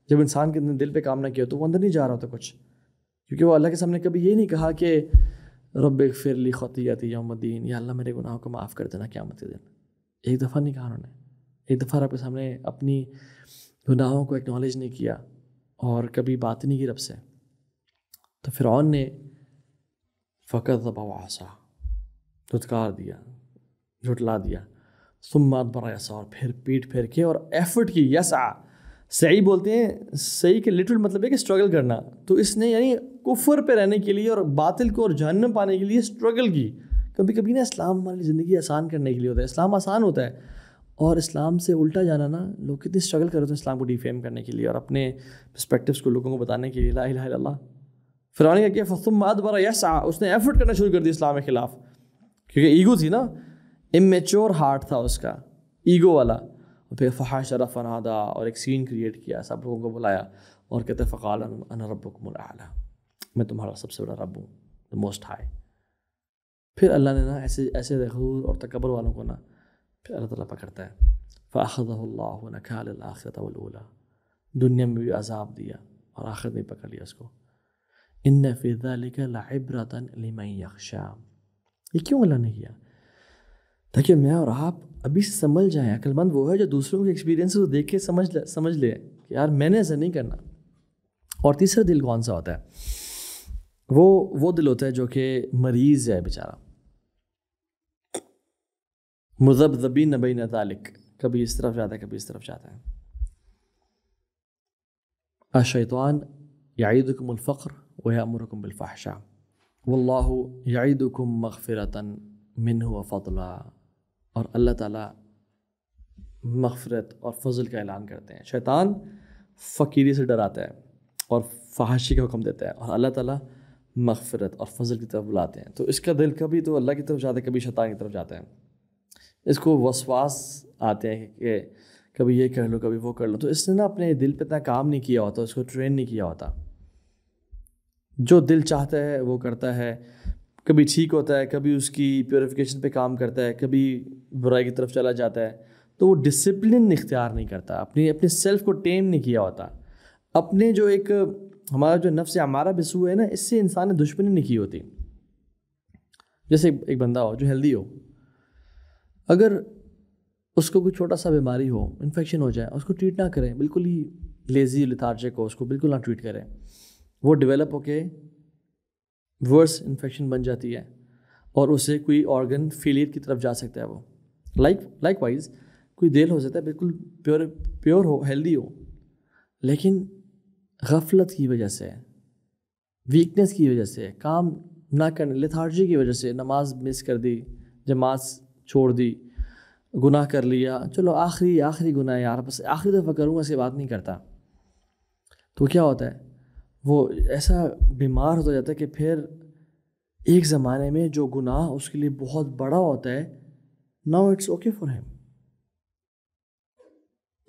جب انسان کے دل پہ کام نہ کیا تو وہ اندر نہیں جا رہا ہوتا کچھ، کیونکہ وہ اللہ کے سامنے کبھی یہ نہیں کہا کہ رب اغفر لی خطیئتی یوم الدین، یا اللہ میرے گناہوں کو معاف کر دینا قیامت کے دن. ایک دفعہ نہیں کہا انہوں نے. ایک دفعہ رب کے سامنے اپنی گناہوں کو ایکنالج نہیں کیا اور کبھی بات نہیں کی رب سے. تو فرعون نے فکذب وعصا، دھتکار دیا، جھٹلا دیا. ثم ادبر یسعی، اور پھر پیٹ پھیر کے اور ایفرٹ کی. یسعی سعی بولتے ہیں، سعی کے لٹرل مطلب ہے کہ اسٹرگل کرنا. تو اس نے یعنی کفر پہ رہنے کے لیے اور باطل کو اور جہنم پانے کے لیے اسٹرگل کی. کبھی کبھی نا اسلام ہماری زندگی آسان کرنے کے لیے ہوتا ہے. اسلام آسان ہوتا ہے اور اسلام سے الٹا جانا نا، لوگ کتنی اسٹرگل کر رہے ہیں اسلام کو ڈیفیم کرنے کے لیے اور اپنے پرسپیکٹیوز کو لوگوں کو بتانے کے لیے. لا الہ الا اللہ. فرعون نے کیا ثم ادبر یسعی، اس نے ایفرٹ کرنا شروع کر دی اسلام کے خلاف، کیونکہ ایگو تھی نا، امیچور ہارٹ تھا اس کا، ایگو والا. اور پھر فحاشر فنادا، اور ایک سین کریٹ کیا، سب لوگوں کو بلایا اور کہتے فقال انا ربکم الاعلی، میں تمہارا سب سے بڑا رب ہوں، the most high. پھر اللہ نے نا ایسے غرور اور تکبر والوں کو نا پھر اللہ تعالیٰ پکڑتا ہے. فاخذہ اللہ نکال الآخرۃ والأولی، دنیا میں بھی عذاب دیا اور آخرت میں پکڑ لیا اس کو. ان فی ذلک لعبرۃ لمن یخشی، یہ کیوں اللہ نے کیا؟ تاکہ میں اور آپ ابھی سے سمجھ جائیں. عقل مند وہ ہے جو دوسروں کے ایکسپیرینس کو دیکھ کے سمجھ لے کہ یار میں نے ایسا نہیں کرنا. اور تیسرا دل کون سا ہوتا ہے؟ وہ دل ہوتا ہے جو کہ مریض ہے بیچارہ، مذبذبین بین ذلک، کبھی اس طرف جاتا ہے کبھی اس طرف جاتا ہے. الشیطان یعیدکم الفقر ویأمرکم بالفحشاء واللہ یعیدکم مغفرۃ منہ وفضلا، اور اللہ تعالیٰ مغفرت اور فضل کا اعلان کرتے ہیں. شیطان فقیری سے ڈراتا ہے اور فحاشی کا حکم دیتا ہے، اور اللہ تعالیٰ مغفرت اور فضل کی طرف بلاتے ہیں. تو اس کا دل کبھی تو اللہ کی طرف جاتا ہے، کبھی شیطان کی طرف جاتا ہے. اس کو وسواس آتے ہیں کہ کبھی یہ کر لو کبھی وہ کر لو. تو اس نے نا اپنے دل پہ اتنا کام نہیں کیا ہوتا، اس کو ٹرین نہیں کیا ہوتا. جو دل چاہتا ہے وہ کرتا ہے، کبھی ٹھیک ہوتا ہے، کبھی اس کی پیوریفیکیشن پہ کام کرتا ہے، کبھی برائی کی طرف چلا جاتا ہے. تو وہ ڈسپلن اختیار نہیں کرتا، اپنے سیلف کو ٹیم نہیں کیا ہوتا. اپنے جو ایک ہمارا جو نفس امارہ بسو ہے نا، اس سے انسان نے دشمنی نہیں کی ہوتی. جیسے ایک بندہ ہو جو ہیلدی ہو، اگر اس کو کوئی چھوٹا سا بیماری ہو، انفیکشن ہو جائے، اس کو ٹریٹ نہ کریں، بالکل ہی لیزی لیتھارجک ہو، اس کو بالکل نہ ٹریٹ کریں، وہ ڈیولپ ہو کے ورس انفیکشن بن جاتی ہے اور اسے کوئی آرگن فیلئر کی طرف جا سکتا ہے. وہ لائک وائز کوئی دل ہو سکتا ہے بالکل پیور ہو، ہیلدی ہو، لیکن غفلت کی وجہ سے، ویکنیس کی وجہ سے، کام نہ کرنے، لیتھارجی کی وجہ سے نماز مس کر دی، جماعت چھوڑ دی، گناہ کر لیا، چلو آخری گناہ یار، بس آخری دفعہ کروں گا، اس کے بعد نہیں کرتا. تو کیا ہوتا ہے، وہ ایسا بیمار ہو جاتا ہے کہ پھر ایک زمانے میں جو گناہ اس کے لیے بہت بڑا ہوتا ہے، now it's okay for him.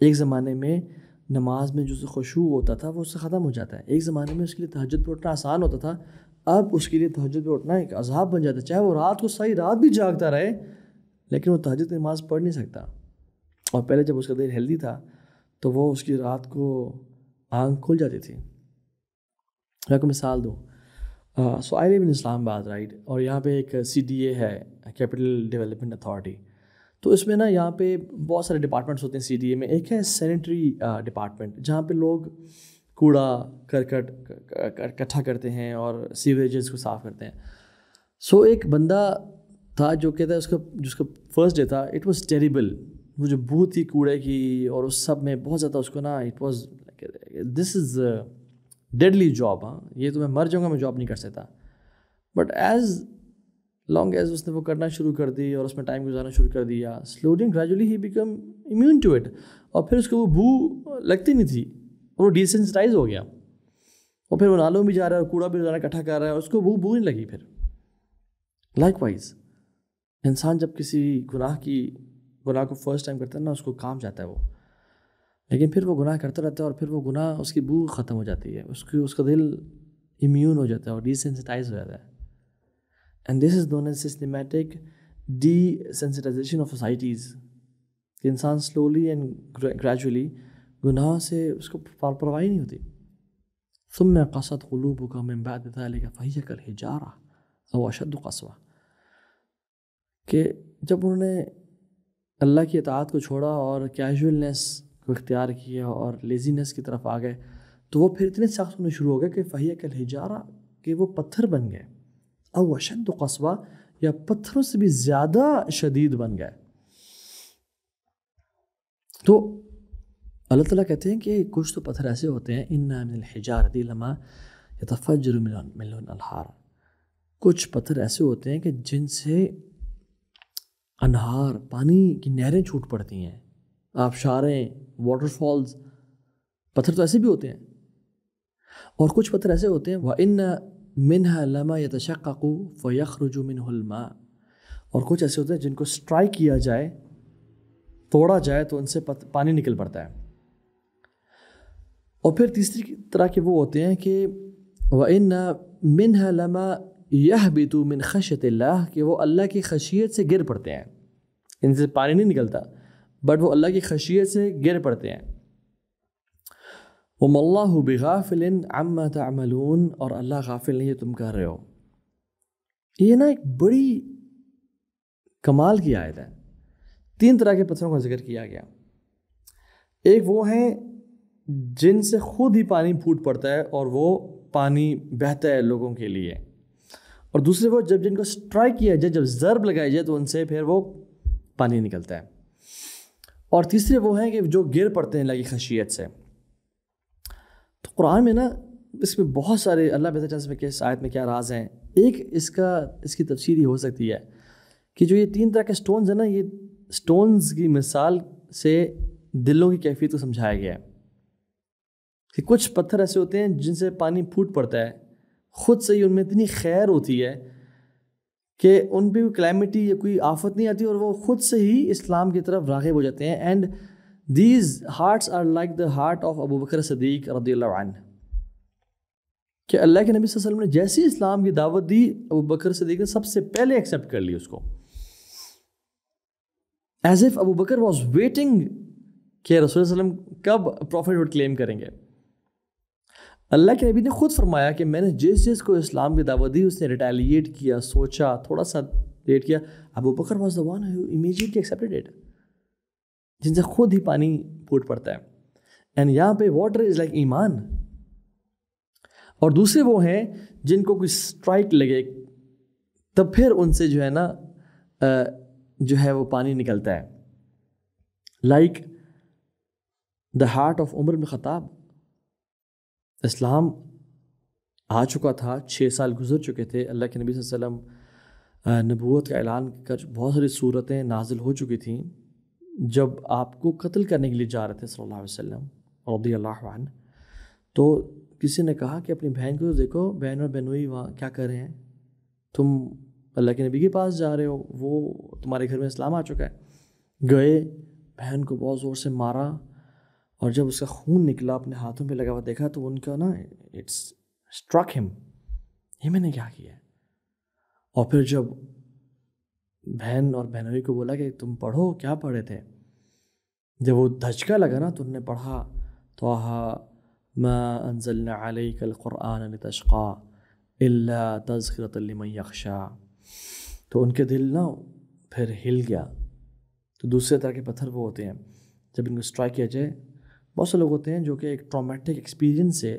ایک زمانے میں نماز میں جو خشوع ہوتا تھا وہ اس سے ختم ہو جاتا ہے. ایک زمانے میں اس کے لیے تہجد پہ اٹھنا آسان ہوتا تھا، اب اس کے لیے تہجد پہ اٹھنا ایک عذاب بن جاتا ہے. چاہے وہ رات کو صحیح رات بھی جاگتا رہے، لیکن وہ تہجد کی نماز پڑھ نہیں سکتا. اور پہلے جب اس کا دل ہیلدی تھا تو وہ اس کی رات کو آنکھ کھل جاتی تھی. میں آپ کو مثال دوں، سو آئی لیو ان اسلام آباد رائٹ، اور یہاں پہ ایک CDA ہے، کیپٹل ڈیولپمنٹ اتھارٹی. تو اس میں نا یہاں پہ بہت سارے ڈپارٹمنٹس ہوتے ہیں. CDA میں ایک ہے سینیٹری ڈپارٹمنٹ، جہاں پہ لوگ کوڑا کرکٹ اکٹھا کرتے ہیں اور سیوریجز کو صاف کرتے ہیں. سو ایک بندہ تھا جو کہتا ہے جس کا فرسٹ ڈے تھا، اٹ واز ٹیریبل. وہ جو بو تھی کوڑے کی اور اس سب میں بہت زیادہ، اس کو نا it was this is deadly job. ہاں یہ تو میں مر جاؤں گا، میں جاب نہیں کر سکتا. بٹ ایز لانگ ایز اس نے وہ کرنا شروع کر دی اور اس میں ٹائم گزارنا شروع کر دیا، slowly and gradually he become immune to it. اور پھر اس کو وہ بو لگتی نہیں تھی اور وہ ڈیسینسٹائز ہو گیا. اور پھر وہ نالوں بھی جا رہا ہے اور کوڑا بھی روزانہ اکٹھا کر رہا ہے اور اس کو بو نہیں لگی. پھر لائک وائز انسان جب کسی گناہ کو فرسٹ ٹائم کرتا ہے نا، اس کو کام جاتا ہے وہ، لیکن پھر وہ گناہ کرتا رہتا ہے اور پھر وہ گناہ اس کی بو ختم ہو جاتی ہے، اس کا دل امیون ہو جاتا ہے اور ڈی سینسٹائز ہو جاتا ہے. And this is known as systematic desensitization of societies, کہ انسان سلولی اینڈ گریجولی گناہ سے اس کو پرواہ نہیں ہوتی. ثم قست قلوبکم من بعد ذلک فہی کالحجارہ او اشد قسوہ، کہ جب انہوں نے اللہ کی اطاعت کو چھوڑا اور کیجولنس کو اختیار کیا اور لیزینس کی طرف آ گئے، تو وہ پھر اتنے سخت ہونے شروع ہو گئے کہ فہی کالحجارہ، کہ وہ پتھر بن گئے، او اشد قسوہ، یا پتھروں سے بھی زیادہ شدید بن گئے. تو اللہ تعالیٰ کہتے ہیں کہ کچھ تو پتھر ایسے ہوتے ہیں، ان من الحجارۃ لما یتفجر منہ الانہار، کچھ پتھر ایسے ہوتے ہیں کہ جن سے انہار، پانی کی نہریں چھوٹ پڑتی ہیں، آبشاریں، واٹر فالز، پتھر تو ایسے بھی ہوتے ہیں. اور کچھ پتھر ایسے ہوتے ہیں وَإِنَّ مِنْهَا لَمَا يَتَشَقَّقُ فَيَخْرُجُ مِنْهُ الْمَاءُ، اور کچھ ایسے ہوتے ہیں جن کو سٹرائک کیا جائے، توڑا جائے تو ان سے پانی نکل پڑتا ہے. اور پھر تیسری طرح کے وہ ہوتے ہیں کہ وَإِنَّ مِنْهَا لَمَا يَهْبِطُ مِنْ خَشْيَةِ اللَّهِ، کہ وہ اللہ کی خشیت سے گر پڑتے ہیں، ان سے پانی نہیں نکلتا بٹ وہ اللہ کی خشیت سے گر پڑتے ہیں. وَمَا اللَّهُ بِغَافِلٍ عَمَّا تَعْمَلُونَ، اور اللہ غافل نہیں ہے تم کر رہے ہو. یہ نا ایک بڑی کمال کی آیت ہے. 3 طرح کے پتھروں کا ذکر کیا گیا. ایک وہ ہیں جن سے خود ہی پانی پھوٹ پڑتا ہے اور وہ پانی بہتا ہے لوگوں کے لیے، اور دوسرے وہ جن کو سٹرائک کیا جائے، جب ضرب لگائی جائے تو ان سے پھر وہ پانی نکلتا ہے. اور تیسرے وہ ہیں کہ جو گر پڑتے ہیں اللہ کی خشیت سے. تو قرآن میں نا اس میں بہت سارے، اللہ بہتر جانتا ہے کہ اس آیت میں کیا راز ہیں. ایک اس کی تفسیر یہ ہو سکتی ہے کہ جو یہ 3 طرح کے سٹونز ہیں نا، یہ سٹونز کی مثال سے دلوں کی کیفیت کو سمجھایا گیا ہے. کہ کچھ پتھر ایسے ہوتے ہیں جن سے پانی پھوٹ پڑتا ہے، خود سے ہی ان میں اتنی خیر ہوتی ہے کہ ان پہ کوئی کلیمٹی یا کوئی آفت نہیں آتی اور وہ خود سے ہی اسلام کی طرف راغب ہو جاتے ہیں. And these hearts are like the heart of Abu Bakr Siddiq رضی اللہ عنہ، کہ اللہ کے نبی صلی اللہ علیہ وسلم نے جیسی اسلام کی دعوت دی، ابو بکر صدیق نے سب سے پہلے ایکسیپٹ کر لی اس کو، as if Abu Bakr was waiting کہ رسول اللہ علیہ وسلم کب پروفٹ ہوڈ کلیم کریں گے. اللہ کے نبی نے خود فرمایا کہ میں نے جس کو اسلام کی دعوت دی اس نے ریٹیلیٹ کیا، سوچا، تھوڑا سا لیٹ کیا. Abu Bakr was the one who immediately accepted it, جن سے خود ہی پانی پھوٹ پڑتا ہے. اینڈ یہاں پہ واٹر از لائک ایمان. اور دوسرے وہ ہیں جن کو کوئی سٹرائک لگے تب پھر ان سے جو ہے نا جو ہے وہ پانی نکلتا ہے. لائک دا ہارٹ آف عمر بن خطاب. اسلام آ چکا تھا، 6 سال گزر چکے تھے، اللہ کے نبی صلی اللہ علیہ وسلم نبوت کا اعلان کر بہت ساری صورتیں نازل ہو چکی تھیں. جب آپ کو قتل کرنے کے لیے جا رہے تھے صلی اللہ علیہ وسلم رضی اللہ عنہ، تو کسی نے کہا کہ اپنی بہن کو دیکھو، بہن اور بہنوئی وہاں کیا کر رہے ہیں، تم اللہ کے نبی کے پاس جا رہے ہو، وہ تمہارے گھر میں اسلام آ چکا ہے. گئے، بہن کو بہت زور سے مارا، اور جب اس کا خون نکلا اپنے ہاتھوں پہ لگا ہوا دیکھا تو ان کا نا اٹس اسٹرک ہم، یہ میں نے کیا کیا ہے. اور پھر جب بہن اور بہنوئی کو بولا کہ تم پڑھو، کیا پڑھے تھے، جب وہ دھچکا لگا نا تو انہوں نے پڑھا طٰہٰ ما انزلنا علیک القرآن لتشقى الا تذکرۃ لمن یخشیٰ. تو ان کے دل نا پھر ہل گیا. تو دوسرے طرح کے پتھر وہ ہوتے ہیں جب ان کو اسٹرائک کیا جائے. بہت سے لوگ ہوتے ہیں جو کہ ایک ٹرامیٹک ایکسپیرینس سے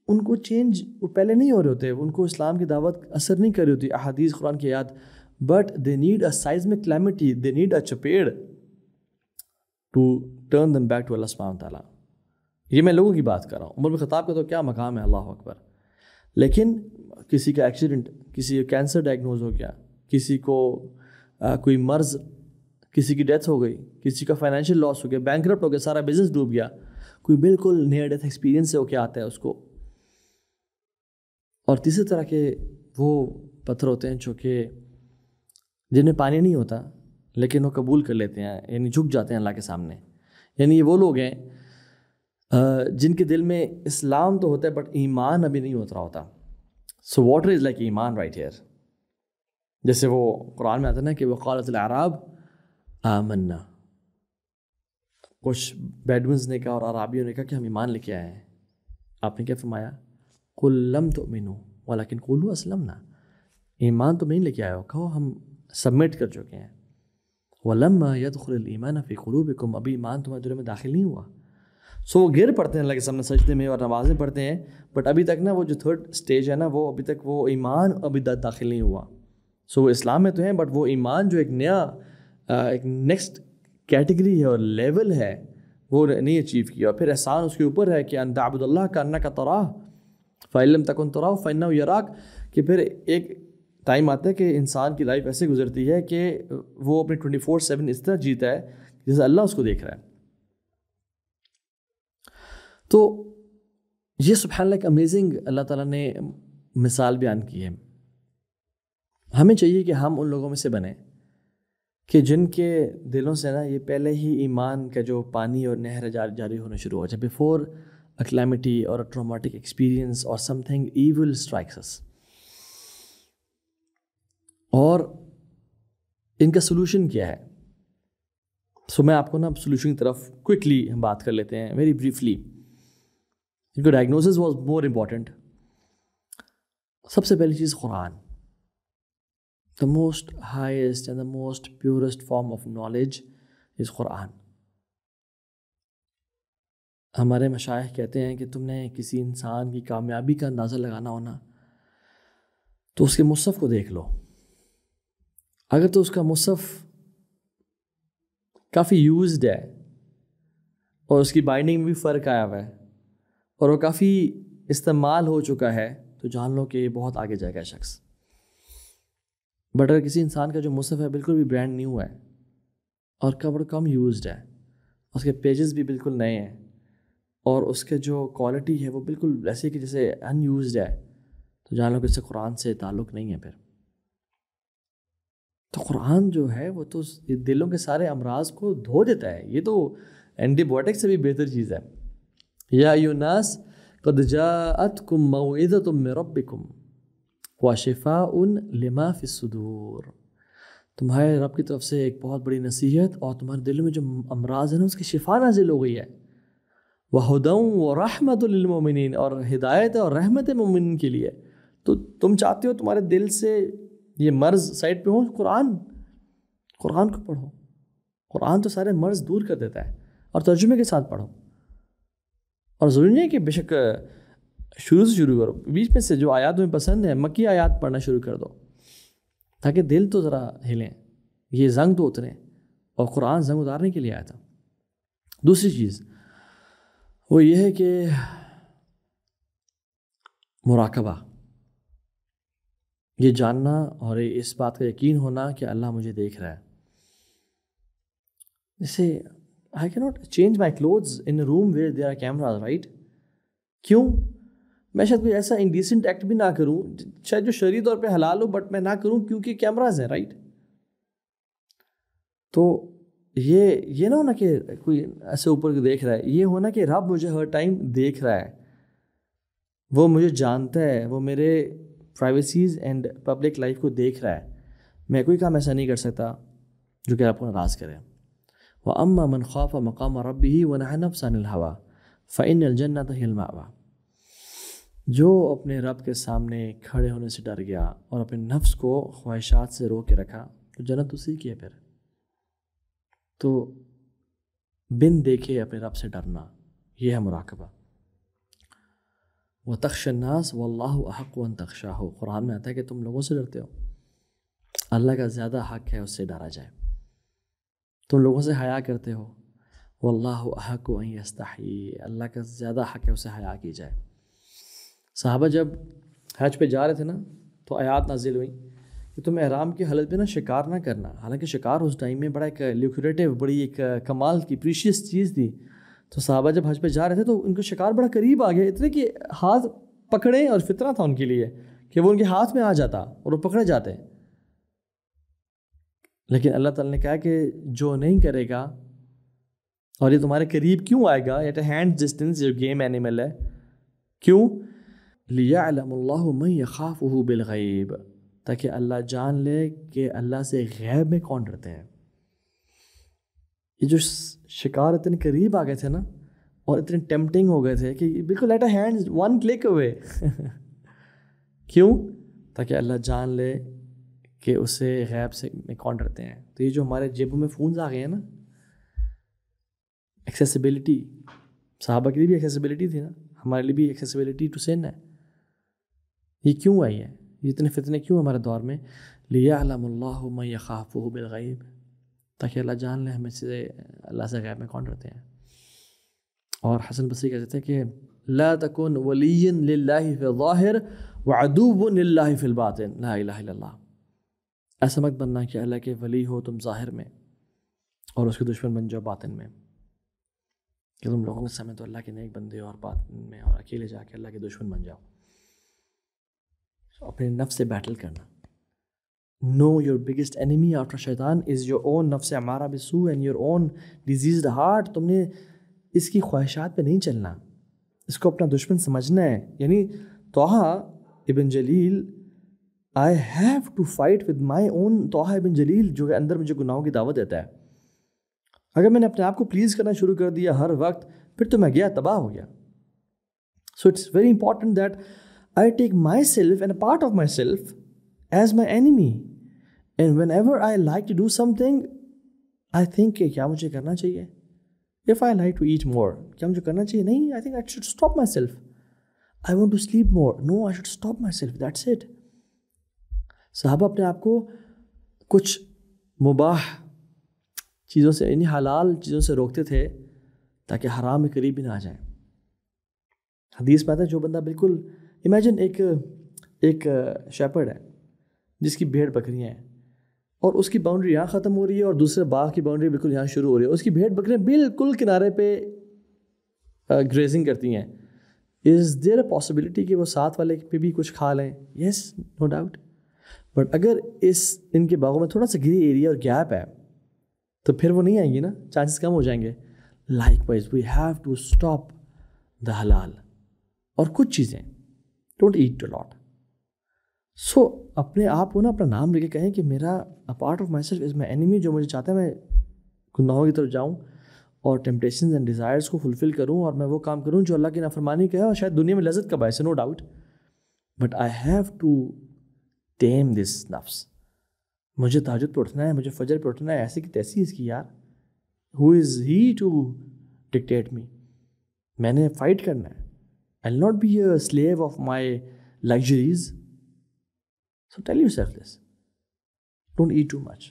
ان کو چینج وہ پہلے نہیں ہو رہے ہوتے، ان کو اسلام کی دعوت اثر نہیں کر رہی ہوتی، احادیث قرآن کی یاد، but they need a seismic calamity, they need a چپیڑ to turn them back to اللہ سبحانہ وتعالیٰ. یہ میں لوگوں کی بات کر رہا ہوں. عمر بن خطاب کا تو کیا مقام ہے، اللہ اکبر. لیکن کسی کا ایکسیڈنٹ، کسی کا کینسر ڈائگنوز ہو گیا، کسی کو کوئی مرض، کسی کی ڈیتھ ہو گئی، کسی کا فائنینشیل لاس ہو گیا، بینکرپٹ ہو گیا، سارا بزنس ڈوب گیا، کوئی بالکل نیئر ڈیتھ ایکسپیرینس سے ہو کے آتا ہے اس کو. اور تیسرے طرح کے وہ پتھر ہوتے ہیں جو کہ جنہیں پانی نہیں ہوتا لیکن وہ قبول کر لیتے ہیں، یعنی جھک جاتے ہیں اللہ کے سامنے. یعنی یہ وہ لوگ ہیں جن کے دل میں اسلام تو ہوتا ہے بٹ ایمان ابھی نہیں اترا ہوتا. سو واٹر از لائک ایمان رائٹ ہیئر. جیسے وہ قرآن میں آتا ہے نا کہ وقالت الاعراب آمنا، کچھ بیڈونز نے کہا اور عرابیوں نے کہا کہ ہم ایمان لے کے آئے ہیں. آپ نے کیا فرمایا؟ قل لم تؤمنوا ولکن قولوا اسلمنا. ایمان تم نہیں لے کے آئے ہو، کہو ہم سبمٹ کر چکے ہیں. ولما يدخل الايمان في قلوبكم، ابھی ایمان تمہارے دلوں میں داخل نہیں ہوا. سو وہ گر پڑتے ہیں اللہ کے سامنے سجدے میں اور نمازیں پڑھتے ہیں، بٹ ابھی تک نا وہ جو تھرڈ سٹیج ہے نا، وہ ابھی تک وہ ایمان ابھی داخل نہیں ہوا. سو وہ اسلام میں تو ہیں بٹ وہ ایمان جو ایک نیا ایک نیکسٹ کیٹیگری ہے اور لیول ہے وہ نہیں اچیو کیا. پھر احسان اس کے اوپر ہے کہ ان تعبد اللہ کانک تراہ فإن لم تکن تراہ فإنہ یراک، کہ پھر ایک ٹائم آتا ہے کہ انسان کی لائف ایسے گزرتی ہے کہ وہ اپنے 24/7 اس طرح جیتا ہے جیسے اللہ اس کو دیکھ رہا ہے. تو یہ سبحان اللہ ایک امیزنگ اللہ تعالیٰ نے مثال بیان کی ہے. ہمیں چاہیے کہ ہم ان لوگوں میں سے بنیں کہ جن کے دلوں سے نا یہ پہلے ہی ایمان کا جو پانی اور نہر جاری ہونا شروع ہو جائے بفور اے کلیمٹی اور اے ٹرامیٹک ایکسپیرئنس اور سم تھنگ ایول اسٹرائکس اس. اور ان کا سلوشن کیا ہے؟ سو میں آپ کو نا سلوشن کی طرف کوئکلی ہم بات کر لیتے ہیں ویری بریفلی. ان کو ڈائگنوسس واز مور امپورٹنٹ. سب سے پہلی چیز قرآن. The most highest and the most purest form of knowledge is قرآن. ہمارے مشائخ کہتے ہیں کہ تم نے کسی انسان کی کامیابی کا اندازہ لگانا ہونا تو اس کے مصحف کو دیکھ لو. اگر تو اس کا مصحف کافی یوزڈ ہے اور اس کی بائنڈنگ میں بھی فرق آیا ہوا ہے اور وہ کافی استعمال ہو چکا ہے تو جان لو کہ یہ بہت آگے جائے گا شخص. بٹ اگر کسی انسان کا جو مصحف ہے بالکل بھی برانڈ نیو ہے اور کم یوزڈ ہے، اس کے پیجز بھی بالکل نئے ہیں اور اس کے جو کوالٹی ہے وہ بالکل ایسے کہ جیسے ان یوزڈ ہے، تو جان لو کہ اس سے قرآن سے تعلق نہیں ہے. پھر تو قرآن جو ہے وہ تو دلوں کے سارے امراض کو دھو دیتا ہے. یہ تو اینٹی بایوٹک سے بھی بہتر چیز ہے. یا ایھا الناس قد جاءتکم موعظۃ من ربکم وشفاء لما فی الصدور. تمہارے رب کی طرف سے ایک بہت بڑی نصیحت اور تمہارے دلوں میں جو امراض ہیں نا اس کی شفا نازل ہو گئی ہے. وَهُدًى وَرَحْمَةٌ لِّلْمُؤْمِنِينَ، اور ہدایت ہے اور رحمت ہے مومنین کے لیے. تو تم چاہتے ہو تمہارے دل سے یہ مرض سائڈ پہ ہو، قرآن کو پڑھو. قرآن تو سارے مرض دور کر دیتا ہے، اور ترجمے کے ساتھ پڑھو. اور ضروری نہیں ہے کہ بے شک شروع سے شروع کرو، بیچ میں سے جو آیات تمہیں پسند ہے مکی آیات پڑھنا شروع کر دو تاکہ دل تو ذرا ہلیں، یہ زنگ تو اتریں. اور قرآن زنگ اتارنے کے لیے آیا تھا. دوسری چیز وہ یہ ہے کہ مراقبہ، یہ جاننا اور اس بات کا یقین ہونا کہ اللہ مجھے دیکھ رہا ہے. جیسے I cannot change my clothes in a room where there are cameras, right? کیوں؟ میں شاید کوئی ایسا انڈیسنٹ ایکٹ بھی نہ کروں، شاید جو شرعی طور پہ حلال ہو بٹ میں نہ کروں کیونکہ کیمراز ہیں، رائٹ؟ تو یہ نہ ہونا کہ کوئی ایسے اوپر دیکھ رہا ہے، یہ ہونا کہ رب مجھے ہر ٹائم دیکھ رہا ہے، وہ مجھے جانتا ہے، وہ میرے پرائیویسیز اینڈ پبلک لائف کو دیکھ رہا ہے. میں کوئی کام ایسا نہیں کر سکتا جو کہ آپ کو ناراض کرے. وَأَمَّا مَنْ خَافَ مَقَامَ رَبِّهِ وَنَهَى النَّفْسَ عَنِ الْهَوَىٰ فَإِنَّ الْجَنَّةَ هِيَ الْمَأْوَىٰ. جو اپنے رب کے سامنے کھڑے ہونے سے ڈر گیا اور اپنے نفس کو خواہشات سے روک کے رکھا تو جنت اسی کی ہے. پھر تو بن دیکھے اپنے رب سے ڈرنا، یہ ہے مراقبہ. وَتَخْشَى النَّاسَ وَاللَّهُ أَحَقُّ أَن تَخْشَاهُ. قرآن میں آتا ہے کہ تم لوگوں سے ڈرتے ہو، اللہ کا زیادہ حق ہے اس سے ڈرا جائے. تم لوگوں سے حیا کرتے ہو، وَاللَّهُ أَحَقُّ أَن يَسْتَحْيِي. اللہ کا زیادہ حق ہے اسے حیا کی جائے. صحابہ جب حج پہ جا رہے تھے نا تو آیات نازل ہوئی کہ تم احرام کی حالت میں نا شکار نہ کرنا. حالانکہ شکار اس ٹائم میں بڑا ایک لیکریٹو، بڑی ایک کمال کی پریشیس چیز تھی. تو صحابہ جب حج پہ جا رہے تھے تو ان کو شکار بڑا قریب آ گیا، اتنے کہ ہاتھ پکڑیں، اور فطرہ تھا ان کے لیے کہ وہ ان کے ہاتھ میں آ جاتا اور وہ پکڑے جاتے. لیکن اللہ تعالیٰ نے کہا کہ جو نہیں کرے گا اور یہ تمہارے قریب کیوں آئے گا, ایٹ اے ہینڈ ڈسٹینس جو گیم اینیمل ہے, کیوں؟ لِيَعْلَمُ اللَّهُ مَن يَخَافُهُ بِالْغَيْبِ, تاکہ اللہ جان لے کہ اللہ سے غیب میں کون ڈرتے ہیں. یہ جو شکار اتنے قریب آ گئے تھے نا اور اتنے ٹیمپٹنگ ہو گئے تھے کہ بالکل at a hand one click away. کیوں؟ تاکہ اللہ جان لے کہ اسے غیب سے میں کون ڈرتے ہیں. تو یہ جو ہمارے جیبوں میں فونز آ گئے ہیں نا, ایکسیسیبلٹی, صحابہ کے لیے بھی ایکسیسیبلٹی تھی نا, ہمارے لیے بھی ایکسیسیبلٹی ٹو سن ہے. یہ کیوں آئی ہے؟ یہ اتنے فتنے کیوں ہمارے دور میں؟ لِيَعْلَمُ اللَّهُ مَن يَخَافُهُ بِالْغَيْبِ, تاکہ اللہ جان لے ہمیں سے اللہ سے غیب میں کون ڈرتے ہیں. اور حسن بصری کہتے تھے کہ لا تکن ولی للہ فی الظاہر وعدو للہ فی الباطن, لا الہ الا اللہ. ایسا مت بننا کہ اللہ کے ولی ہو تم ظاہر میں اور اس کے دشمن بن جاؤ باطن میں, کہ تم لوگوں کے سامنے تو اللہ کے نیک بندے اور باطن میں اور اکیلے جا کے اللہ کے دشمن بن جاؤ. اپنے نفس سے بیٹل کرنا. Know your biggest enemy after shaitan is your own نفس امارہ بالسوء and your own diseased heart. تم نے اس کی خواہشات پہ نہیں چلنا, اس کو اپنا دشمن سمجھنا ہے. یعنی طٰہٰ ابن جلیل, I have to fight with my own Taha ابن جلیل جو کہ اندر مجھے گناہوں کی دعوت دیتا ہے. اگر میں نے اپنے آپ کو پلیز کرنا شروع کر دیا ہر وقت, پھر تو میں گیا, تباہ ہو گیا. So it's very important that I take myself and a part of myself as my enemy. And whenever I like to do something, I think کہ کیا مجھے کرنا چاہیے. If I like to eat more, کیا مجھے کرنا چاہیے؟ نہیں, I think I should stop myself. I want to sleep more. No, I should stop myself. That's it. صحابہ اپنے آپ کو کچھ مباح چیزوں سے, یعنی حلال چیزوں سے روکتے تھے تاکہ حرام کے قریب بھی نہ آ جائیں. حدیث میں آتا ہے جو بندہ بالکل, امیجن ایک شیپرڈ ہے جس کی بھیڑ بکریاں ہیں اور اس کی باؤنڈری یہاں ختم ہو رہی ہے اور دوسرے باغ کی باؤنڈری بالکل یہاں شروع ہو رہی ہے. اس کی بھیڑ بکریاں بالکل کنارے پہ گریزنگ کرتی ہیں. از دیر اے پاسبلٹی کہ وہ ساتھ والے پہ بھی کچھ کھا لیں؟ یس, نو ڈاؤٹ. بٹ اگر ان کے باغوں میں تھوڑا سا گری ایریا اور گیپ ہے تو پھر وہ نہیں آئیں گی نا, چانسز کم ہو جائیں گے. Likewise we have to stop the حلال. اور کچھ چیزیں ڈونٹ ایٹ اے لاٹ. سو اپنے آپ کو نا اپنا نام لے کے کہیں کہ میرا a part of my self is my enemy, جو مجھے چاہتا ہے میں گناہوں کی طرف جاؤں اور ٹیمپٹیشنز اینڈ ڈیزائرز کو فلفل کروں اور میں وہ کام کروں جو اللہ کی نافرمانی کا ہے اور شاید دنیا میں لذت کا باعث ہے, no doubt. But I have to tame this نفس. مجھے تہجد پہ اٹھنا ہے, مجھے فجر پہ اٹھنا ہے, ایسی کی تیسی اس کی یار. ہو از ہی ٹو ڈکٹیٹ می؟ میں نے فائٹ کرنا ہے. I'll not be a slave of my luxuries. So tell yourself this. Don't eat too much.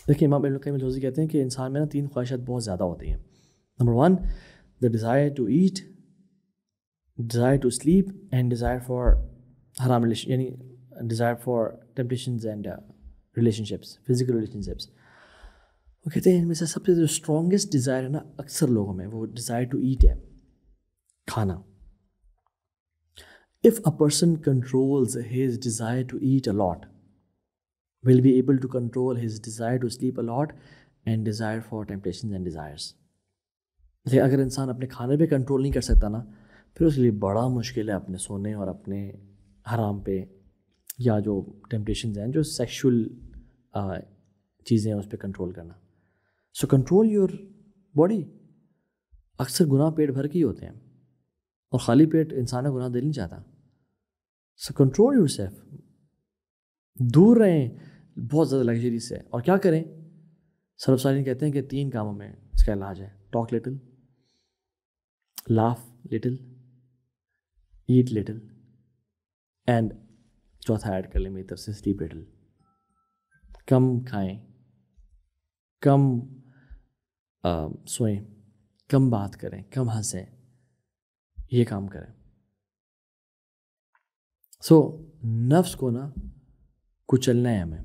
دیکھیں امام ابن القیم الجوزی کہتے ہیں کہ انسان میں نا 3 خواہشات بہت زیادہ ہوتی ہیں. Number 1, the desire to eat, desire to sleep and desire for haram relation, یعنی desire for temptations and relationships, physical relationships. وہ کہتے ہیں ان میں سے سب سے جو اسٹرانگسٹ ڈیزائر ہے نا اکثر لوگوں میں, وہ desire to eat ہے, کھانا. If a person controls his desire to eat a lot, will be able to control his desire to sleep a lot and desire for temptations and desires. لیکن اگر انسان اپنے کھانے پہ کنٹرول نہیں کر سکتا نا, پھر اس کے لیے بڑا مشکل ہے اپنے سونے اور اپنے حرام پہ یا جو ٹیمپٹیشنز ہیں, جو سیکشول چیزیں ہیں اس پہ کنٹرول کرنا. So control your body. اکثر گناہ پیٹ بھر کے ہی ہوتے ہیں اور خالی پیٹ انسان گناہ دل نہیں چاہتا. So control your self. دور رہیں بہت زیادہ لگژری سے. اور کیا کریں؟ سلف صالحین کہتے ہیں کہ 3 کاموں میں اس کا علاج ہے. Talk little, laugh little, eat little, and چوتھا ایڈ کر لیں میری طرف سے, سلیپ لٹل. کم کھائیں, کم سوئیں, کم بات کریں, کم ہنسیں, یہ کام کریں. سو نفس کو نا کچلنا ہے ہمیں.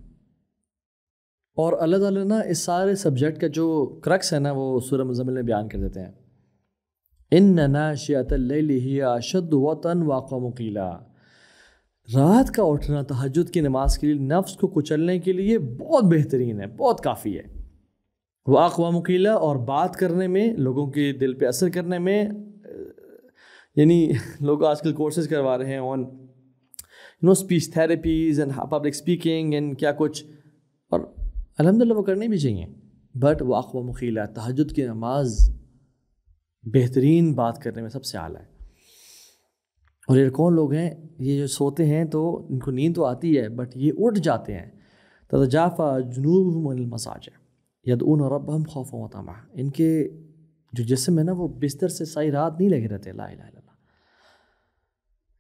اور اللہ تعالیٰ نا اس سارے سبجیکٹ کا جو کرکس ہے نا وہ سورہ مزمل میں بیان کر دیتے ہیں. ان ناشئۃ اللیل ہی اشد وطئا واقوم قیلا. رات کا اٹھنا تہجد کی نماز کے لیے نفس کو کچلنے کے لیے بہت بہترین ہے، بہت کافی ہے. وہ اقوام مقیلہ اور بات کرنے میں، لوگوں کے دل پہ اثر کرنے میں، یعنی لوگ آج کل کورسز کروا رہے ہیں on speech therapies and public speaking and کیا کچھ، اور الحمدللہ وہ کرنے بھی چاہیے. بٹ وہ اقوام مقیلہ تہجد کی نماز بہترین بات کرنے میں سب سے اعلیٰ ہے. اور یہ کون لوگ ہیں؟ یہ جو سوتے ہیں تو ان کو نیند تو آتی ہے بٹ یہ اٹھ جاتے ہیں. تتجافا جنوبہم عن المضاجع یدعون ربہم خوفا وطمعا. ان کے جو جسم ہے نا وہ بستر سے ساری رات نہیں لگے رہتے. لا الہ الا اللہ.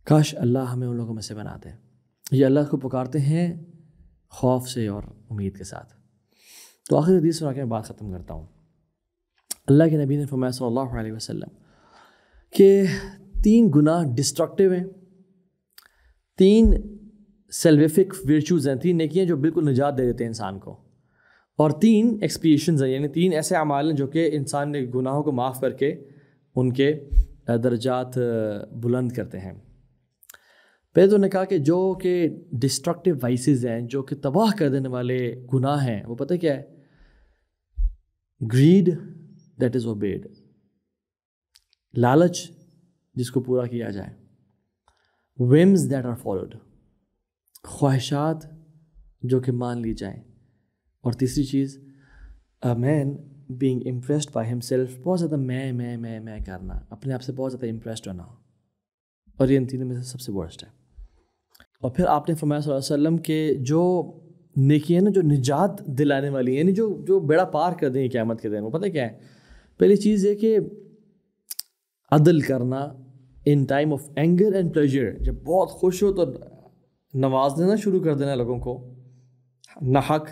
کاش اللہ ہمیں ان لوگوں میں سے بنا دے. یہ اللہ کو پکارتے ہیں خوف سے اور امید کے ساتھ. تو آخر حدیث سنا کے میں بات ختم کرتا ہوں. اللہ کے نبی نے فرمایا صلی اللہ علیہ وسلم کہ 3 گناہ ڈسٹرکٹیو ہیں، 3 سیلویفک ورچوز ہیں، 3 نیکیاں جو بالکل نجات دے دیتے ہیں انسان کو، اور 3 ایکسپیشنز ہیں، یعنی 3 ایسے اعمال ہیں جو کہ انسان نے گناہوں کو معاف کر کے ان کے درجات بلند کرتے ہیں. پہلے تو نے کہا کہ جو کہ ڈسٹرکٹیو وائسز ہیں، جو کہ تباہ کر دینے والے گناہ ہیں، وہ پتہ کیا ہے؟ گریڈ دیٹ از اوبیڈ، لالچ جس کو پورا کیا جائے، ویمز دیٹ آر فالوڈ، خواہشات جو کہ مان لی جائیں، اور تیسری چیز اے مین بینگ امپریسڈ بائی ہم سیلف، بہت زیادہ میں کرنا، اپنے آپ سے بہت زیادہ امپریسڈ ہونا، اور یہ ان تینوں میں سے سب سے ورسٹ ہے. اور پھر آپ نے فرمایا صلی اللہ علیہ وسلم کہ جو نیکی ہے نا جو نجات دلانے والی ہے، یعنی جو بیڑا پار کر دیں گے قیامت کے دن، وہ پتہ کیا ہے؟ پہلی چیز یہ کہ عدل کرنا in time of anger and pleasure. جب بہت خوش ہو تو نواز دینا شروع کر دینا لوگوں کو نہ حق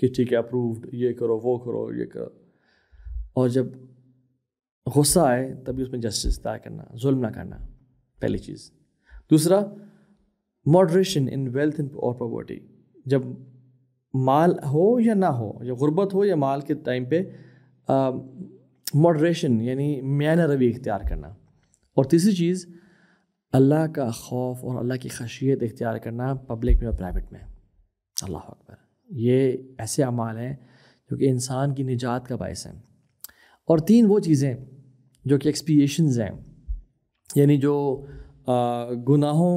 کہ ٹھیک ہے اپرووڈ، یہ کرو وہ کرو یہ کرو، اور جب غصہ آئے تبھی اس میں جسٹس طے کرنا، ظلم نہ کرنا، پہلی چیز. دوسرا ماڈریشن ان ویلتھ اور پاورٹی. جب مال ہو یا نہ ہو، یا غربت ہو یا مال کے ٹائم پہ ماڈریشن یعنی میانہ روی اختیار کرنا. اور تیسری چیز اللہ کا خوف اور اللہ کی خشیت اختیار کرنا، پبلک میں اور پرائیویٹ میں. اللہ اکبر. یہ ایسے اعمال ہیں جو کہ انسان کی نجات کا باعث ہیں. اور 3 وہ چیزیں جو کہ ایکسپیشنز ہیں، یعنی جو گناہوں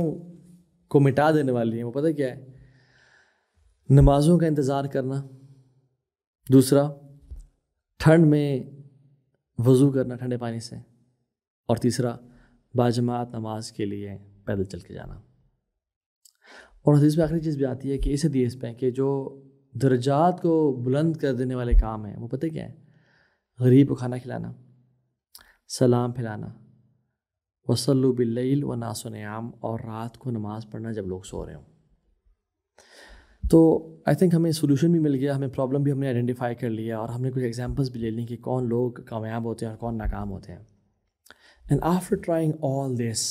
کو مٹا دینے والی ہیں، وہ پتہ کیا ہے؟ نمازوں کا انتظار کرنا، دوسرا ٹھنڈ میں وضو کرنا ٹھنڈے پانی سے، اور تیسرا باجماعت نماز کے لیے پیدل چل کے جانا. اور حدیث میں آخری چیز بھی آتی ہے کہ اس حدیث پہ کہ جو درجات کو بلند کر دینے والے کام ہیں وہ پتہ کیا ہے؟ غریب کو کھانا کھلانا، سلام پھیلانا، وصلوا باللیل والناس نیام، اور رات کو نماز پڑھنا جب لوگ سو رہے ہوں. تو آئی تھنک ہمیں سولوشن بھی مل گیا، ہمیں پرابلم بھی ہم نے آئیڈینٹیفائی کر لیا، اور ہم نے کچھ ایگزامپلس بھی لے لیں کہ کون لوگ کامیاب ہوتے ہیں اور کون ناکام ہوتے ہیں. And after trying all this,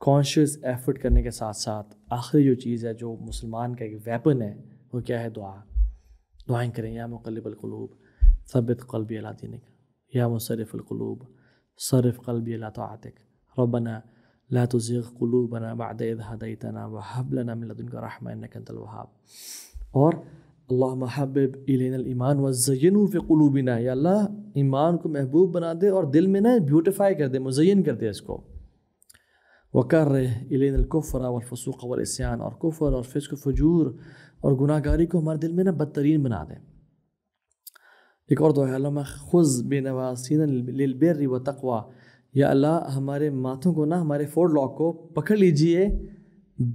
conscious effort کرنے کے ساتھ ساتھ آخری جو چیز ہے جو مسلمان کا ایک ویپن ہے وہ کیا ہے؟ دعائیں کریں. یا مقلب القلوب ثبت قلبی علی دینک، یا مصرف القلوب صرف قلبی علی طاعتک، ربنا لا تزغ قلوبنا بعد اذ هديتنا وهب لنا من لدنك رحمة انك انت الوهاب. اور اللهم حبب الینا الایمان وزینہ فی قلوبنا، یا اللہ ایمان کو محبوب بنا دے اور دل میں نا بیوٹیفائی کر دے، مزین کر دے اس کو. وکرہ الینا الکفر والفسوق والعصیان، اور کفر اور فسق و فجور اور گناہ گاری کو ہمارے دل میں نا بدترین بنا دے. ایک اور دعا ہے، اللہم خذ بنواسینا للبر والتقوی، یا اللہ ہمارے ماتھوں کو نا، ہمارے فور لاک کو پکڑ لیجئے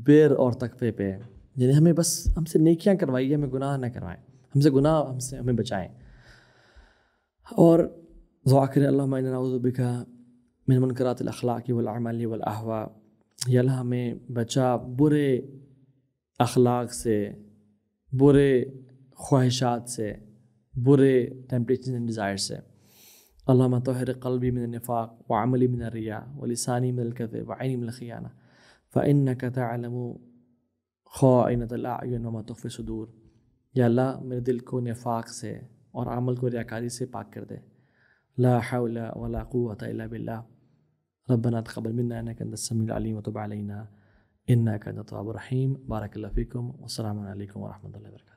بر اور تقوی پہ، یعنی ہمیں بس ہم سے نیکیاں کروائیے، ہمیں گناہ نہ کروائیں، ہم سے گناہ ہمیں بچائیں. اور دعا کریں اللہم انا نعوذ بک من منکرات الاخلاق والاعمال والاہواء، یا اللہ ہمیں بچا برے اخلاق سے، برے خواہشات سے، برے ٹیمپٹیشن اینڈ ڈیزائر سے. اللہم طہر قلبی من النفاق وعملی من الریاء ولسانی من الکذب وعینی من الخیانہ فإنک تعلم خائنۃ الاعین وما تخفی الصدور. یا اللہ میرے دل کو نفاق سے اور عمل کو ریاکاری سے پاک کر دے. لا حول ولا قوة الا باللہ. ربنا تقبل منا انک انت السمیع العلیم وتب علینا انک انت التواب الرحیم. بارک اللہ فیکم. والسلام علیکم ورحمۃ اللہ وبرکاتہ.